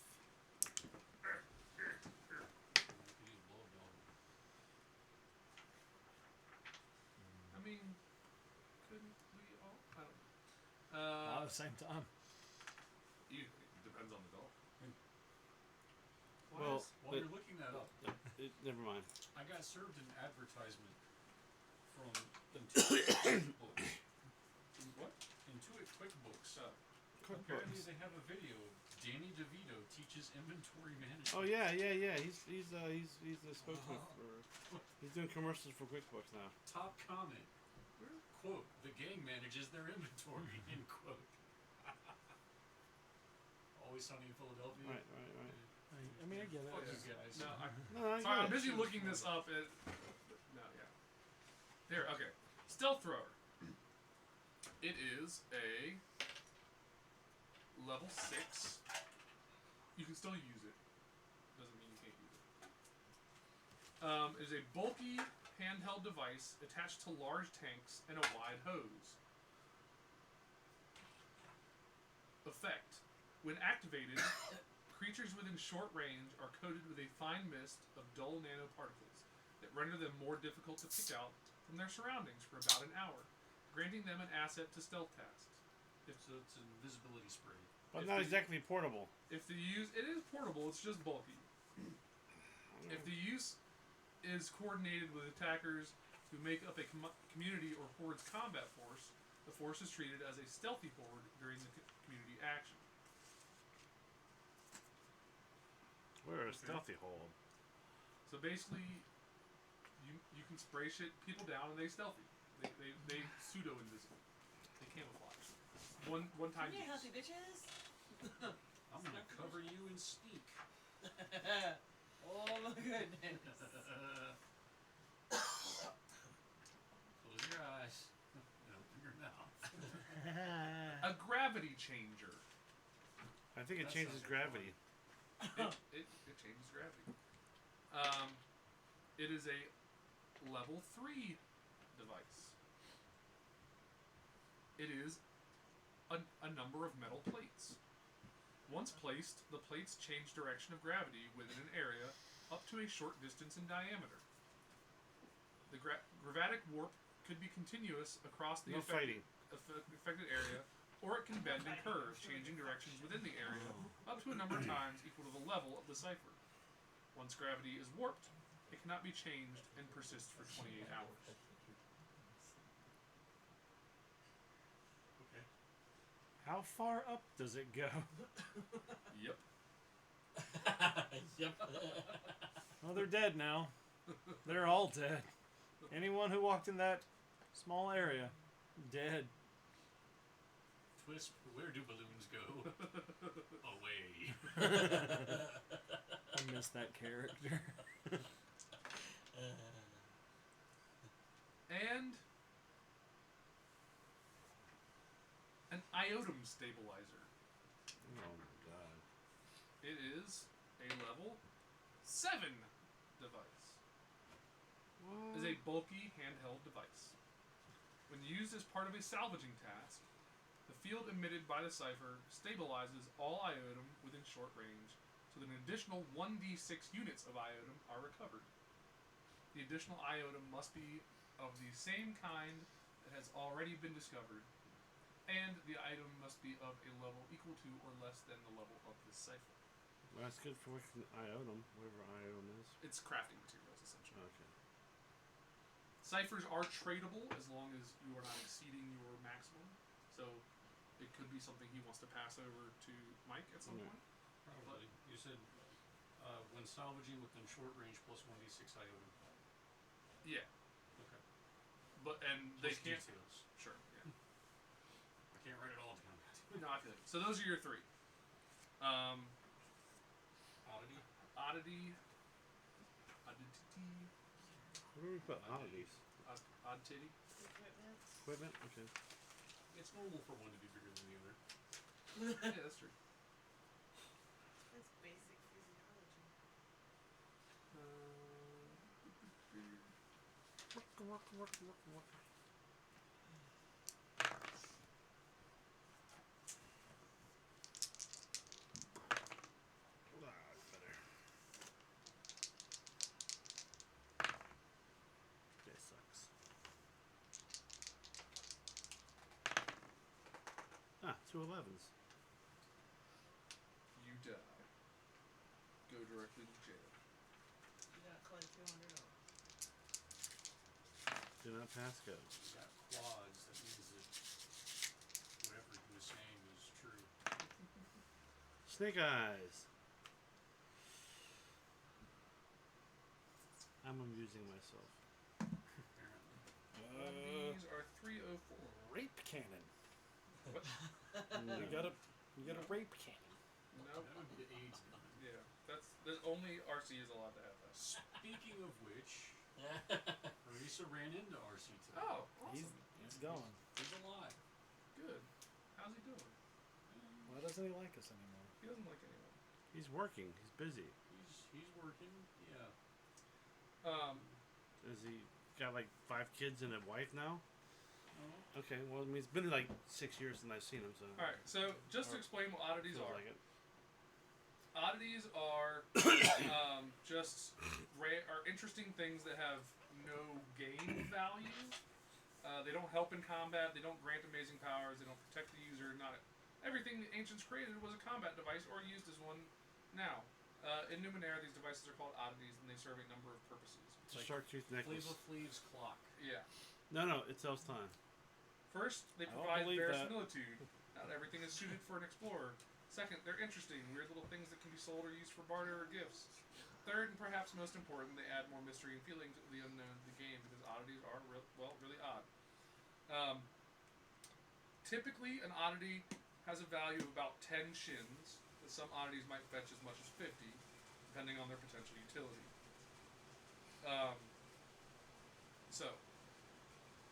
I mean, couldn't we all? I don't know. All at the same time. It depends on the doll. Well, While but- you're looking that up, Never mind. I got served an advertisement from Intuit QuickBooks. What? Intuit QuickBooks. Oh. Apparently they have a video of Danny DeVito teaches inventory management. Oh yeah. He's the spokesman for. He's doing commercials for QuickBooks now. Top comment. Quote, the gang manages their inventory, end quote. Always Sunny in Philadelphia. Right. I mean, I get it. Fuck You you. guys. No, No, I sorry, get I'm it. busy looking this up. No, yeah. Here, okay. Stealth thrower. It is a level 6. You can still use it. Doesn't mean you can't use it. It is a bulky handheld device attached to large tanks and a wide hose. Effect. When activated, creatures within short range are coated with a fine mist of dull nanoparticles that render them more difficult to pick out from their surroundings for about an hour, granting them an asset to stealth tasks. So it's an invisibility spray. But If not the- exactly portable. If the use, it is portable, it's just bulky. If the use is coordinated with attackers who make up a community or horde's combat force, the force is treated as a stealthy horde during the community action. We're a Okay. stealthy hold. So basically, you can spray shit people down and they stealthy. They pseudo invisible. They camouflage. One time Yeah, use. healthy bitches. I'm gonna cover you in speak. Oh my goodness. Close your eyes and open your mouth. A gravity changer. I think it That changes sounds like gravity. It changes gravity. It is a level 3 device. It is a number of metal plates. Once placed, the plates change direction of gravity within an area up to a short distance in diameter. The gravatic warp could be continuous across the No fighting. affected area, or it can bend and curve, changing directions within the area up to a number of times equal to the level of the cipher. Once gravity is warped, it cannot be changed and persists for 28 hours. Okay. How far up does it go? Yep. Yep. Well, they're dead now. They're all dead. Anyone who walked in that small area, dead. Twist, where do balloons go? Away. I miss that character. And an iodum stabilizer. Oh my god. It is a level 7 device. It is a bulky handheld device. When used as part of a salvaging task, the field emitted by the cipher stabilizes all iodum within short range, so that an additional 1d6 units of iodum are recovered. The additional iodum must be of the same kind that has already been discovered, and the item must be of a level equal to or less than the level of the cipher. Well, that's good for working iodum, whatever iodum is. It's crafting materials, essentially. Okay. Ciphers are tradable as long as you are not exceeding your maximum. So it could be something he wants to pass over to Mike at some Yeah. point. Probably. You said when salvaging within short range plus 1d6 iodum. Yeah, Okay. but and they Plus can't. details. Sure. Yeah. I can't write it all down. No, I feel it. So those are your 3. Oddity. Oddity. Where do we put oddities? Odd titty. Equipment. Equipment? Okay. It's normal for one to be bigger than the other. Yeah, that's true. That's basic physiology. Better. That sucks. Ah, 2 11s. You die. Go directly to jail. You got collect $200. Do not pass go. You got quads. That means that whatever he was saying is true. Snake eyes. I'm amusing myself. Apparently. These are 304. Rape cannon. What? You got a rape cannon. Nope. That would be the AIDS gun. Yeah, that's only RC is allowed to have that. Speaking of which, Marisa ran into RC today. Oh, awesome. He's gone. He's alive. Good. How's he doing? Why doesn't he like us anymore? He doesn't like anyone. He's working. He's busy. He's working. Yeah. Is he got like 5 kids and a wife now? Oh. Okay, well, I mean, it's been like 6 years since I've seen him, so. All right. So just to explain what oddities feels are. like it. Oddities are just are interesting things that have no game value. They don't help in combat. They don't grant amazing powers. They don't protect the user. Not everything the ancients created was a combat device or used as one now. In Numenara, these devices are called oddities, and they serve a number of purposes. It's a shark tooth necklace. Flava Flea's clock. Yeah. No, it sells time. First, they I don't provide believe that. verisimilitude. Not everything is suited for an explorer. Second, they're interesting, weird little things that can be sold or used for barter or gifts. Third, and perhaps most important, they add more mystery and feeling to the unknown of the game because oddities are really odd. Typically, an oddity has a value of about 10 shins, but some oddities might fetch as much as 50, depending on their potential utility. So,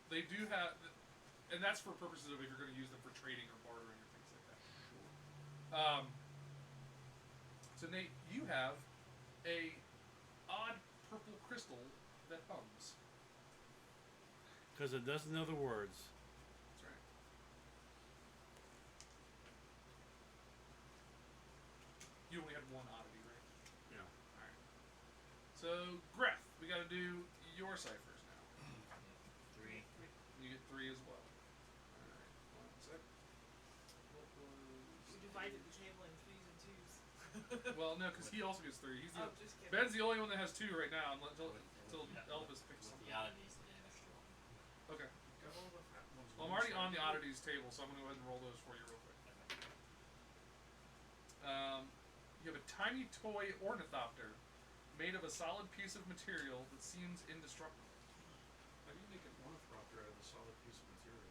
they do have, and that's for purposes of if you're going to use them for trading or bartering or things like that. So Nate, you have a odd purple crystal that hums. Because it doesn't know the words. That's right. You only had one oddity, right? Yeah. Alright. So, Greth, we gotta do your ciphers now. 3. You get 3 as well. Alright, 1 sec. What We was... divided the table in 3s and 2s. Well, no, because he also gets 3. He's the, Oh, just kidding. Ben's the only one that has 2 right now, until Yeah, Elvis picks with something. the oddities, they have extra one. Okay. Got all the fat ones. Well, I'm already on the oddities table, so I'm going to go ahead and roll those for you real quick. You have a tiny toy ornithopter made of a solid piece of material that seems indestructible. How do you make an ornithopter out of a solid piece of material?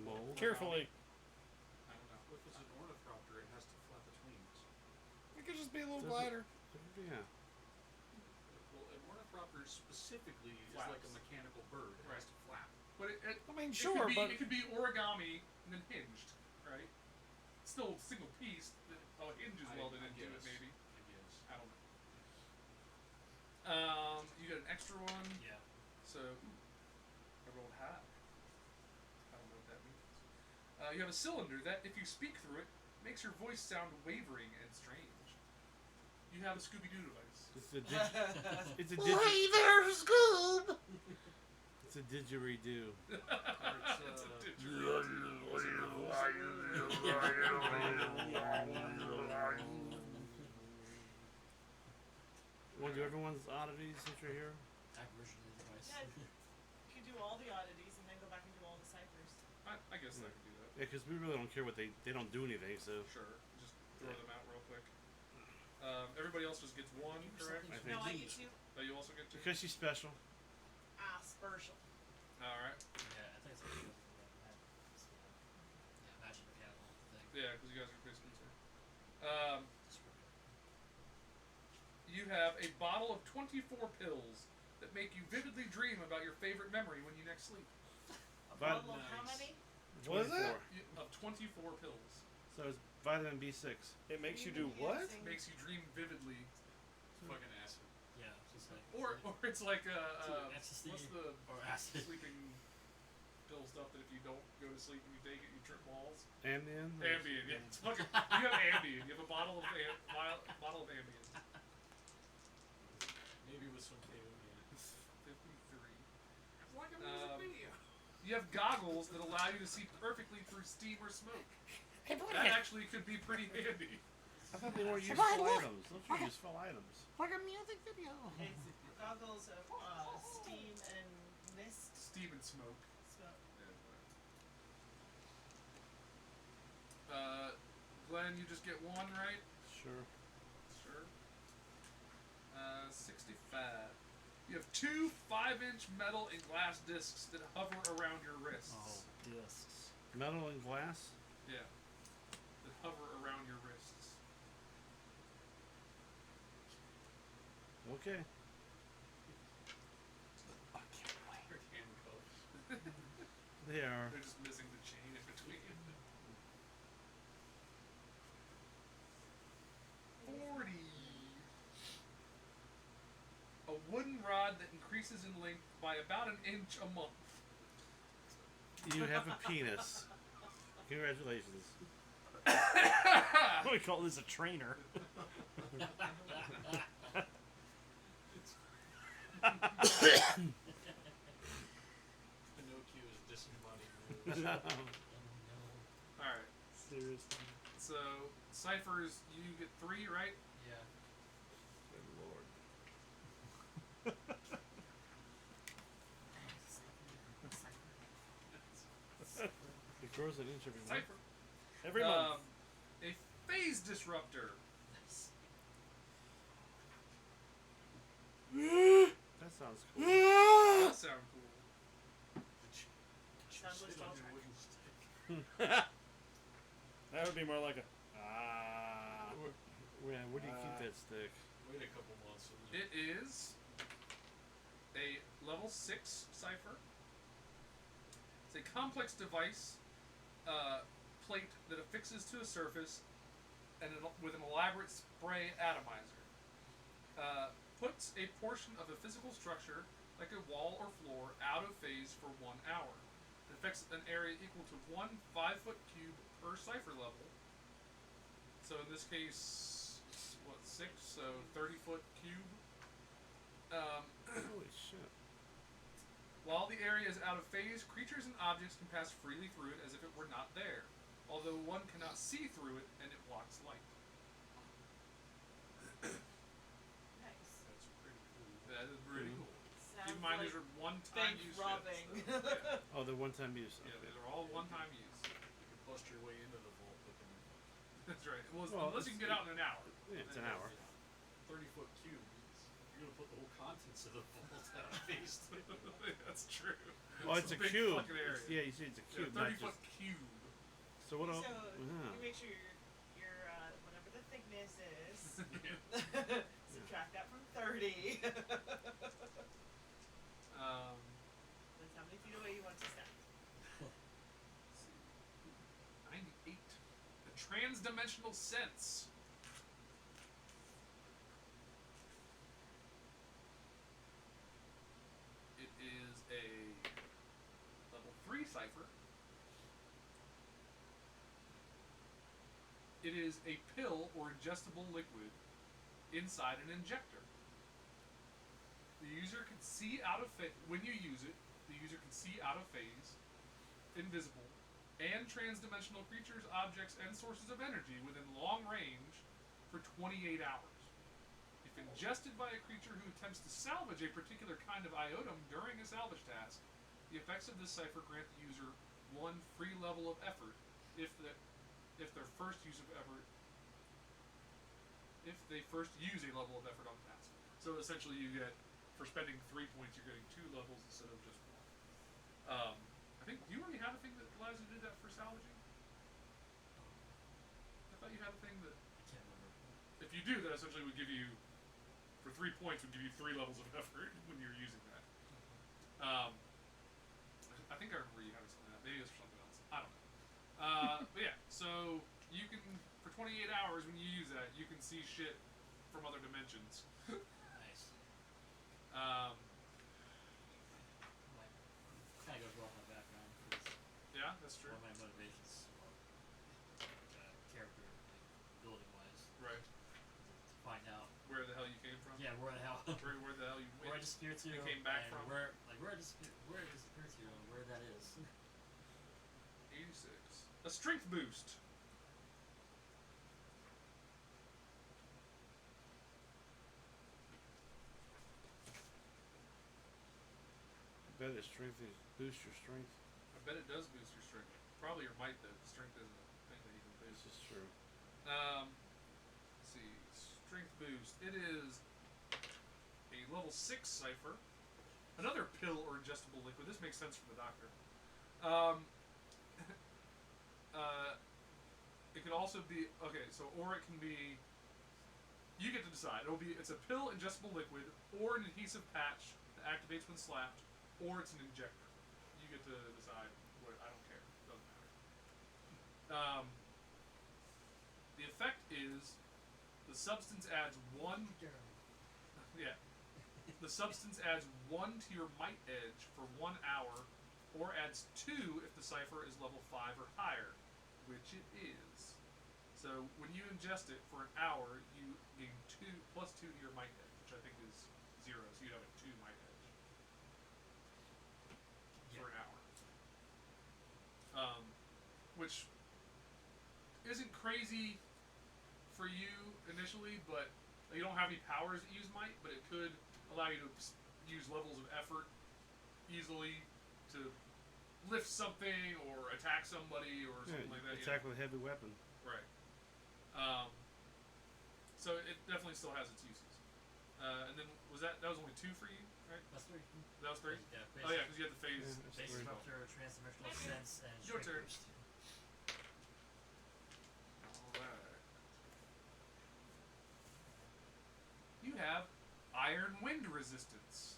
Mold. Carefully. I don't know. Well, if it's an ornithopter, it has to flap its wings. It could just be a little Doesn't- glider. Yeah. Well, an ornithopter specifically is Flaps. like a mechanical bird. It has to flap. But I mean, it sure, could be, but it could be origami and then hinged, right? Still a single piece. Oh, hinge is welded into it, guess. maybe. I guess. I don't know. You got an extra one. Yeah. So, I rolled high. I don't know what that means. You have a cylinder that, if you speak through it, makes your voice sound wavering and strange. You have a Scooby-Doo device. It's a it's a there, Scoob. it's a didgeridoo. It's a didgeridoo. Want to do everyone's oddities since you're here? Version of the device. Yeah, you could do all the oddities and then go back and do all the ciphers. I guess I could do that. Yeah, because we really don't care what they don't do anything. So Sure. Just throw them out real quick. Everybody else just gets 1, correct? I think No, I get 2. Oh, you also get 2? because she's special. Special. Alright. Yeah, I think it's like magic mechanical thing. Yeah, because you guys are basically 2. You have a bottle of 24 pills that make you vividly dream about your favorite memory when you next sleep. A But- bottle of how Nice. many? Was it? 24. Of 24 pills. So it's vitamin B6. It makes you do what? Makes you dream vividly. It's fucking acid. Yeah, just like Or it's like ecstasy what's the or acid. sleeping pill stuff that if you don't go to sleep and you take it, you trip balls? Ambien. Ambien, yeah. It's fucking, you have Ambien. You have a bottle of Ambien. Maybe with some KO, yeah. 53. Like a Um, music video. You have goggles that allow you to see perfectly through steam or smoke. Hey, boy, That actually could be pretty handy. I thought they were useful Survive, look. items. Those are useful items. like a music video. It's goggles of steam and mist. Steam and smoke. Smoke. Glenn, you just get 1, right? Sure. Sure. 65. You have 2 5-inch metal and glass discs that hover around your wrists. Oh, discs. Metal and glass. Yeah. That hover around your wrists. Okay. They're handcuffs. They are. They're just missing the chain in between. 40. A wooden rod that increases in length by about an inch a month. You have a penis. Congratulations. We call this a trainer. Pinocchio is disembodied moves. Alright, Seriously. so ciphers, you get 3, right? Yeah. Good lord. It grows an inch every month. Cipher. Every month. A phase disruptor. That sounds cool. That sound cool. Sounds like Star Trek. Wooden stick. That would be more like a. Where do you keep that stick? Wait a couple months. It is a level 6 cipher. It's a complex device, plate that affixes to a surface, and with an elaborate spray atomizer. Puts a portion of a physical structure, like a wall or floor, out of phase for 1 hour. It affects an area equal to 1 5-foot cube per cipher level. So in this case, what, 6? So 30-foot cube. Holy shit. While the area is out of phase, creatures and objects can pass freely through it as if it were not there, although one cannot see through it and it blocks light. Nice. That's pretty cool. That is pretty Mhm. cool. Sounds Keep in mind like these are one-time bank use robbing. shits, so, yeah. Oh, the one-time use. Yeah, Okay. these are all one-time use. You can bust your way into the vault with them. That's right. Well, Well, unless you can get out in an hour. Yeah, it's an Then- hour. 30-foot cube. You're gonna put the whole contents of the vault out of phase. That's true. Oh, it's a big cube. fucking area. Yeah, you see, it's a Yeah, cube, not 30-foot just. cube. So what else? So Yeah. you make sure your whatever the thickness is, Yeah. subtract that from 30. That's how many feet away you want to step. 98. The trans-dimensional sense. It is a level 3 cipher. It is a pill or ingestible liquid inside an injector. The user can see out of when you use it, the user can see out of phase, invisible, and trans-dimensional creatures, objects, and sources of energy within long range for 28 hours. If ingested by a creature who attempts to salvage a particular kind of item during a salvage task, the effects of this cipher grant the user 1 free level of effort if their first use of effort if they first use a level of effort on the task. So essentially you get, for spending 3 points, you're getting 2 levels instead of just 1. I think, do you already have a thing that allows you to do that for salvaging? I thought you had a thing that, I can't remember. if you do, that essentially would give you, for 3 points, would give you 3 levels of effort when you're using that. I think I remember you having something like that. Maybe it's for something else. I don't know. But yeah, so you can, for 28 hours when you use that, you can see shit from other dimensions. Nice. Kind of goes well with my background because Yeah, that's true. one of my motivations, character, building wise, Right. to find out, Where the hell you came from? yeah, where the hell, Where the hell you where I went? disappeared to, You came back and from? where I disappeared to, and where that is. 86. A strength boost. I bet it boosts your strength. I bet it does boost your strength. Probably your might though. Strength isn't a thing that you can boost. This is true. Let's see. Strength boost. It is level 6 cipher. Another pill or ingestible liquid. This makes sense for the doctor. It could also be or it can be. You get to decide. It's a pill, ingestible liquid, or an adhesive patch that activates when slapped, or it's an injector. You get to decide. What I don't care. Doesn't matter. The effect is the substance adds 1. Yeah. The substance adds 1 to your might edge for 1 hour, or adds 2 if the cipher is level 5 or higher, which it is. So when you ingest it for an hour, you gain 2 plus 2 to your might edge, which I think is 0. So you'd have a 2 might edge for an hour. Which isn't crazy for you initially, but you don't have any powers that use might, but it could allow you to use levels of effort easily to lift something or attack somebody or something like that. Attack with a heavy weapon. Right. So it definitely still has its uses. And then that was only 2 for you, right? That's 3. That was 3? Yeah, Oh yeah, because you had the phase. Yeah, that's Base three. disruptor, transdimensional sense, and Your turn. Shrinkers. Alright. You have Iron Wind Resistance.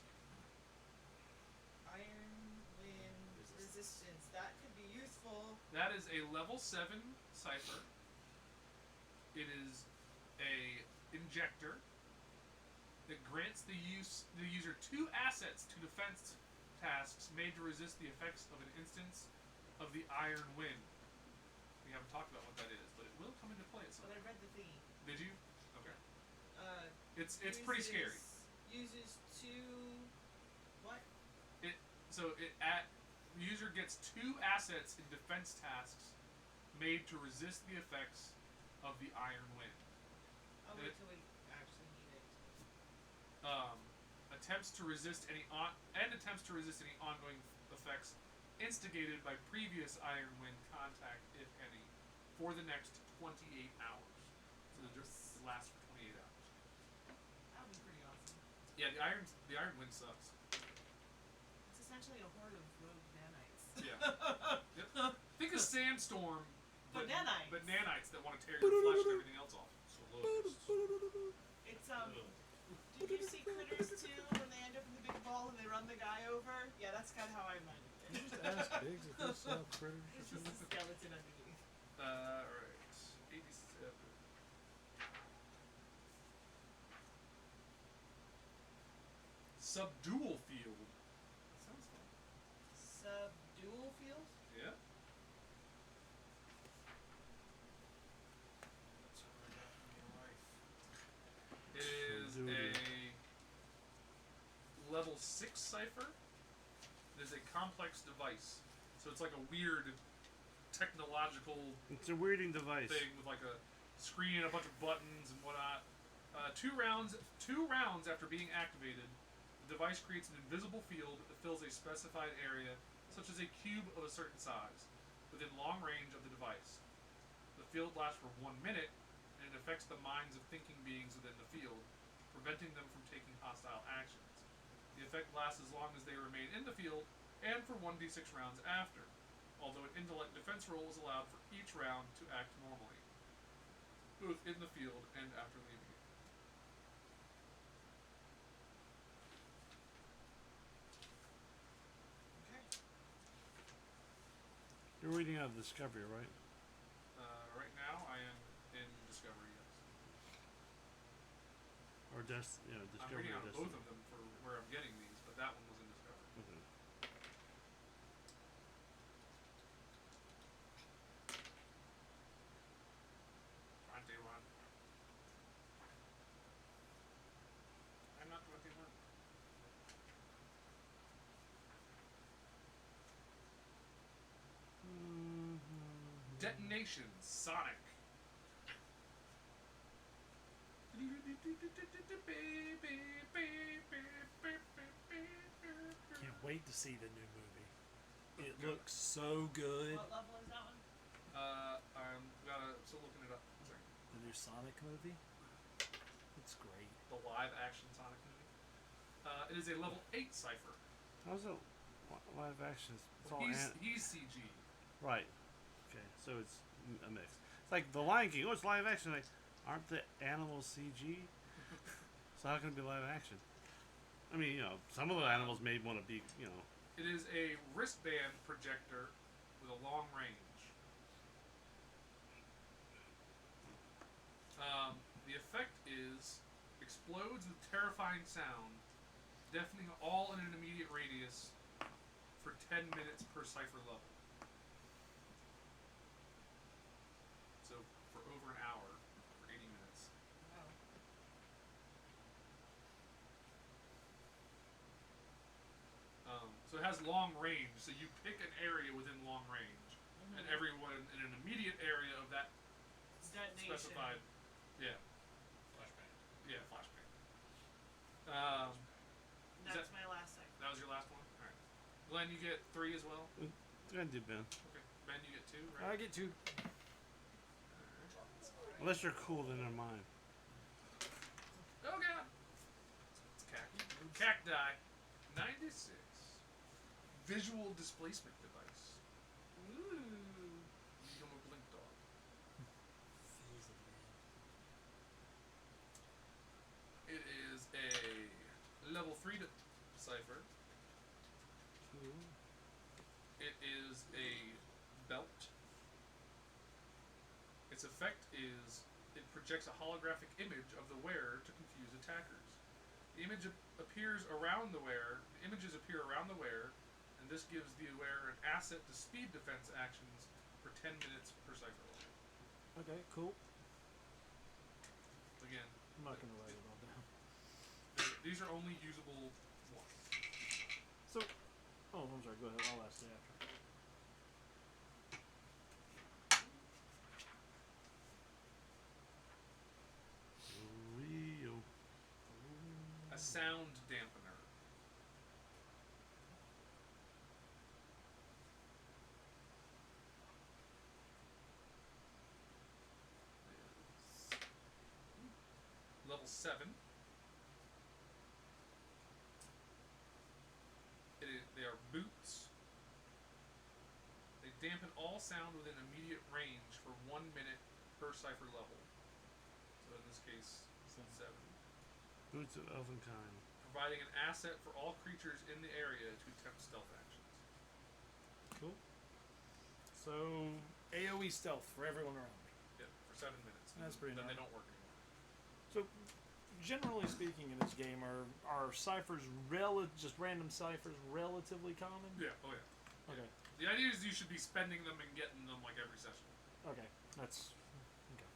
Iron wind resistance. That could be useful. That is a level 7 cipher. It is a injector that grants the user 2 assets to defense tasks made to resist the effects of an instance of the Iron Wind. We haven't talked about what that is, but it will come into play at some But I point. read the thingy. Did you? Okay. It's Uses- pretty scary. Uses 2. What? The user gets 2 assets in defense tasks made to resist the effects of the Iron Wind. I'll wait till we actually need it. Attempts to resist any ongoing effects instigated by previous Iron Wind contact, if any, for the next 28 hours. So it lasts for 28 hours. That would be pretty awesome. Yeah, the Iron Wind sucks. It's essentially a horde of rogue nanites. Yeah. Yep. Think of Sandstorm, But nanites. but nanites that want to tear your flesh and everything else off. So locusts. It's Did you see Critters 2 when they end up in the big ball and they run the guy over? Yeah, that's kind of how I imagined it. Just ask Biggs if this critters. It's just a skeleton underneath. Alright. 87. Subdual field. That sounds fun. Subdual field? Yeah. That's how I got in my life. It is Subdual. a level 6 cipher. It is a complex device. So it's like a weird technological It's a weirding device. thing with like a screen and a bunch of buttons and whatnot. 2 rounds after being activated, the device creates an invisible field that fills a specified area, such as a cube of a certain size, within long range of the device. The field lasts for 1 minute, and it affects the minds of thinking beings within the field, preventing them from taking hostile actions. The effect lasts as long as they remain in the field, and for 1d6 rounds after, although an intellect defense roll is allowed for each round to act normally, both in the field and after leaving it. Okay. You're reading out of Discovery, right? Right now, I am in Discovery, yes. Or I'm Discovery. reading out or of both Destiny. of them for where I'm getting these, but that one was in Discovery. Okay. I'm 21. I'm not 21. Detonation, Sonic. Can't wait to see the new movie. It looks so good. What level is that one? I'm still looking it up. Sorry. The new Sonic movie. It's great. The live action Sonic movie. It is a level 8 cipher. How's it live action? It's all He's CG. right. Okay, so it's a mix. It's like the Lion King. Oh, it's live action. Like, aren't the animals CG? So how can it be live action? I mean, some of the animals may want to be, It is a wristband projector with a long range. The effect is explodes with terrifying sound, deafening all in an immediate radius for 10 minutes per cipher level. So for over an hour, for 80 minutes. Wow. So it has long range, so you pick an area within long range, and everyone in an immediate area of that Detonation. specified. Yeah, Flashbang. yeah, flashbang. That's my last second. That was your last one? Alright. Glenn, you get 3 as well? Go ahead and do Ben. Okay. Ben, you get 2, I right? get 2. Unless you're cool, then they're mine. Oh god! It's cacti. 96. Visual displacement device. Ooh. Become a blink dog. Phase of man. It is a level 3 cipher. It is a belt. Its effect is it projects a holographic image of the wearer to confuse attackers. The image appears around the wearer. The images appear around the wearer, and this gives the wearer an asset to speed defense actions for 10 minutes per cipher level. Okay, cool. Again, I'm not gonna write it all down. these are only usable once. So, I'm sorry. Go ahead. I'll ask you after. Rio. A sound dampener. Level 7. They are boots. They dampen all sound within immediate range for 1 minute per cipher level. So in this case, 7. Boots of Elvenkind. Providing an asset for all creatures in the area to attempt stealth actions. Cool. So, AoE stealth for everyone around me. Yeah, for 7 minutes. That's pretty Then they normal. don't work anymore. So, generally speaking, in this game, are ciphers just random ciphers relatively common? Yeah, oh yeah. Okay. The idea is you should be spending them and getting them like every session. Okay. That's okay.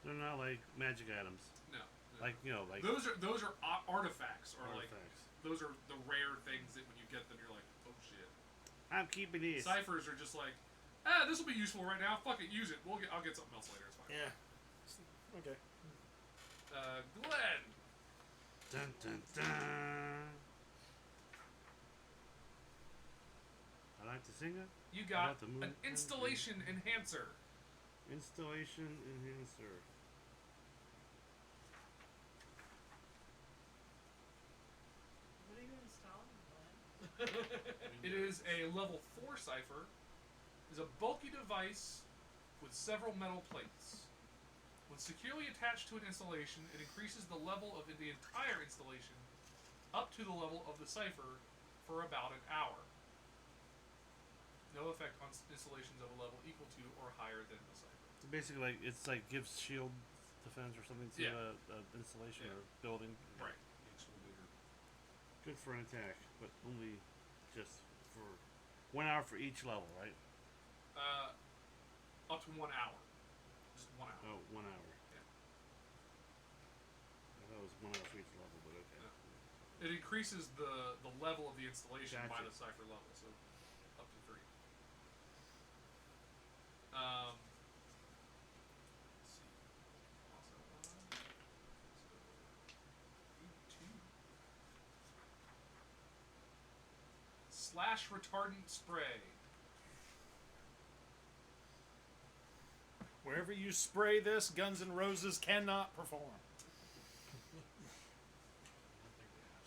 They're not like magic items. No. Like, like those are artifacts, or like artifacts. those are the rare things that when you get them you're like, oh shit. I'm keeping these. Ciphers are just like, this will be useful right now. Fuck it, use it. I'll get something else later. It's fine. Yeah. Okay. Glenn. Dun dun dun. I like to sing it. You got About the moon- an installation enhancer. Installation enhancer. What are you installing, Glenn? It is a level 4 cipher. It is a bulky device with several metal plates. When securely attached to an installation, it increases the level of the entire installation up to the level of the cipher for about an hour. No effect on installations of a level equal to or higher than the cipher. So basically, it's like gives shield defense or something to Yeah. a installation Yeah. or building. Right. Exclude. Good for an attack, but only just for 1 hour for each level, right? Up to 1 hour. Just 1 hour. Oh, 1 hour. Yeah. I thought it was 1 hour for each level, but okay. It increases the level of the installation by Gotcha. the cipher level, so up to 3. Let's see. Also, Slash retardant spray. Wherever you spray this, Guns N' Roses cannot perform. I don't think we have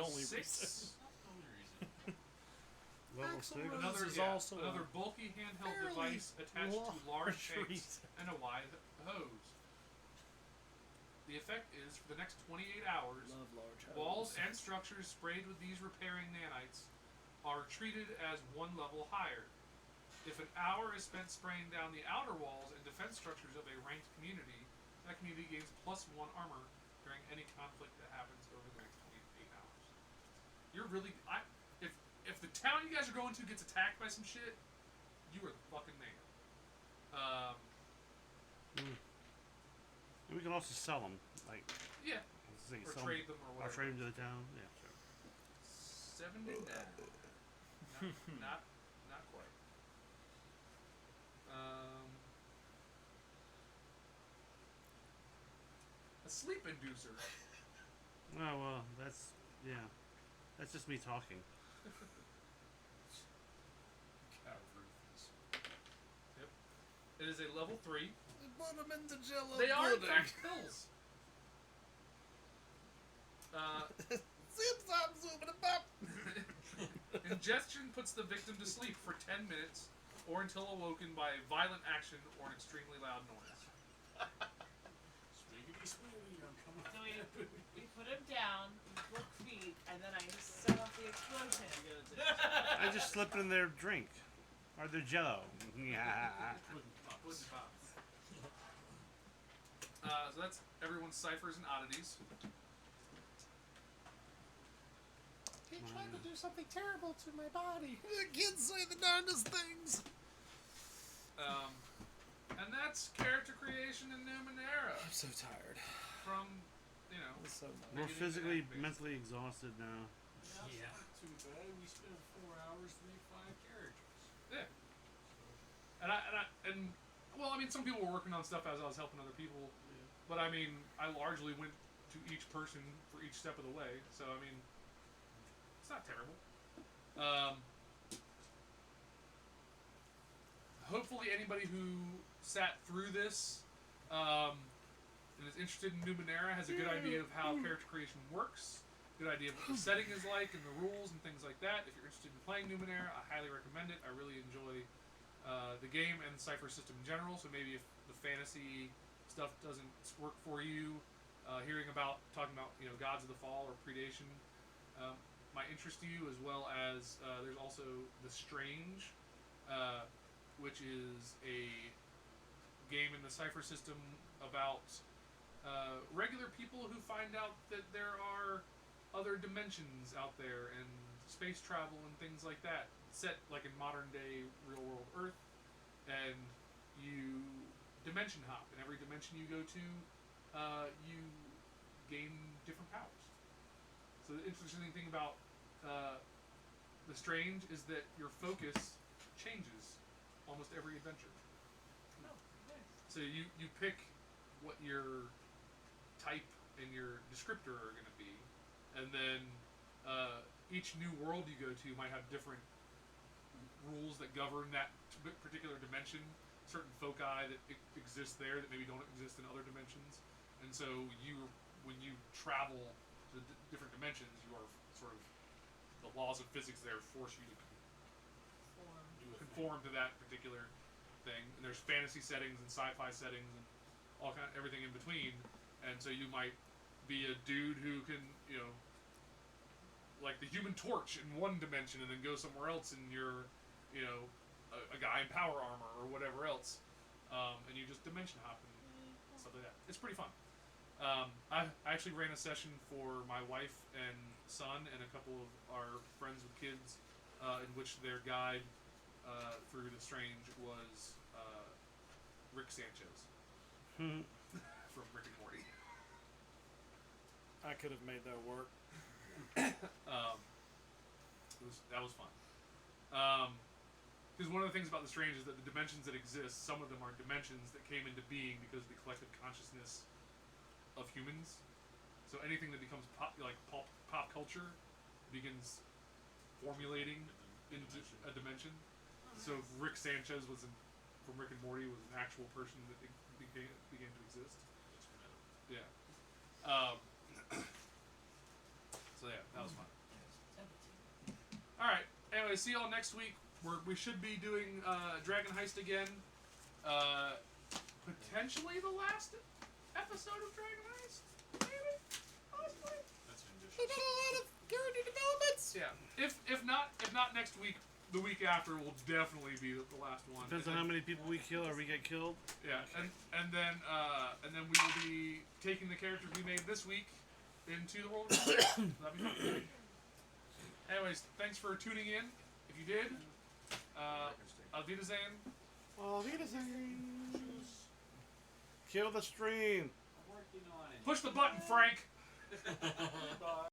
only 6. reason. Not the only reason. Level Axl 6. Rose Another, is yeah, also another a bulky handheld fairly device attached to large large tanks reason. and a wide hose. The effect is, for the next 28 hours, Love large walls hose. and structures sprayed with these repairing nanites are treated as one level higher. If an hour is spent spraying down the outer walls and defense structures of a ranked community, that community gains +1 armor during any conflict that happens over the next 28 hours. You're really, if the town you guys are going to gets attacked by some shit, you are the fucking man. And we can also sell them, like, Yeah, let's see, or sell trade them or Or whatever. trade them to the town. Yeah, sure. 79. Not quite. A sleep inducer. Oh well, that's just me talking. Got Rufus. It is a level 3. Put them in the jello They are in pudding. fact pills. Zip zop zoom it bop. Ingestion puts the victim to sleep for 10 minutes or until awoken by a violent action or an extremely loud noise. Swiggity swiggy, I'm coming. So we put him down, we broke feet, and then I set off the explosion. I just slipped in their drink, or their Jello. Yeah. Pudding pops. So that's everyone's ciphers and oddities. He tried to do something terrible to my body. The kids say the darndest things. And that's character creation in Numenara. I'm so tired. From, you know, I'm so tired. We're Negative physically, impact based. mentally exhausted now. Yeah. Not too bad. We spent 4 hours to make 5 characters. yeah. And well, I mean, some people were working on stuff as I was helping other people, but I mean, I largely went to each person for each step of the way. So I mean, it's not terrible. Hopefully, anybody who sat through this and is interested in Numenara has a good idea of how character creation works, good idea of what the setting is like and the rules and things like that. If you're interested in playing Numenara, I highly recommend it. I really enjoy the game and the Cypher system in general. So maybe if the fantasy stuff doesn't work for you, talking about Gods of the Fall or Predation might interest you, as well as there's also The Strange, which is a game in the Cypher system about regular people who find out that there are other dimensions out there and space travel and things like that, set like in modern day real world Earth, and you dimension hop. In every dimension you go to, you gain different powers. So the interesting thing about The Strange is that your focus changes almost every adventure. Oh, nice. So you pick what your type and your descriptor are going to be, and then each new world you go to might have different rules that govern that particular dimension, certain foci that exist there that maybe don't exist in other dimensions, and so when you travel to different dimensions, you are sort of, the laws of physics there force you to Form. Do a conform to that particular thing. And there's fantasy settings and sci-fi settings and everything in between. And so you might be a dude who can, like the Human Torch in one dimension, and then go somewhere else and you're, a guy in power armor or whatever else, and you just dimension hop and stuff like that. It's pretty fun. I actually ran a session for my wife and son and a couple of our friends with kids, in which their guide through The Strange was Rick Sanchez from Rick and Morty. I could have made that work. That was fun. Because one of the things about The Strange is that the dimensions that exist, some of them are dimensions that came into being because of the collective consciousness of humans. So anything that becomes pop culture begins formulating into a dimension. So Rick Sanchez from Rick and Morty was an actual person that began to exist. That's meta. Yeah. So So yeah, that was fun. Yes. All right. Anyway, see y'all next week. We should be doing Dragon Heist again. Potentially the last episode of Dragon Heist. Maybe. Possibly. That's an We've addition. got a lot of character developments. Yeah. If not next week, the week after will definitely be the last one. Depends on how many people we kill or we get killed. Yeah, and then we will be taking the characters we made this week into the world. That'd be fun. Anyways, thanks for tuning in. If you did, Auf Wiedersehen. Oh, kill the stream. I'm working on it. Push the button, Frank. Bye.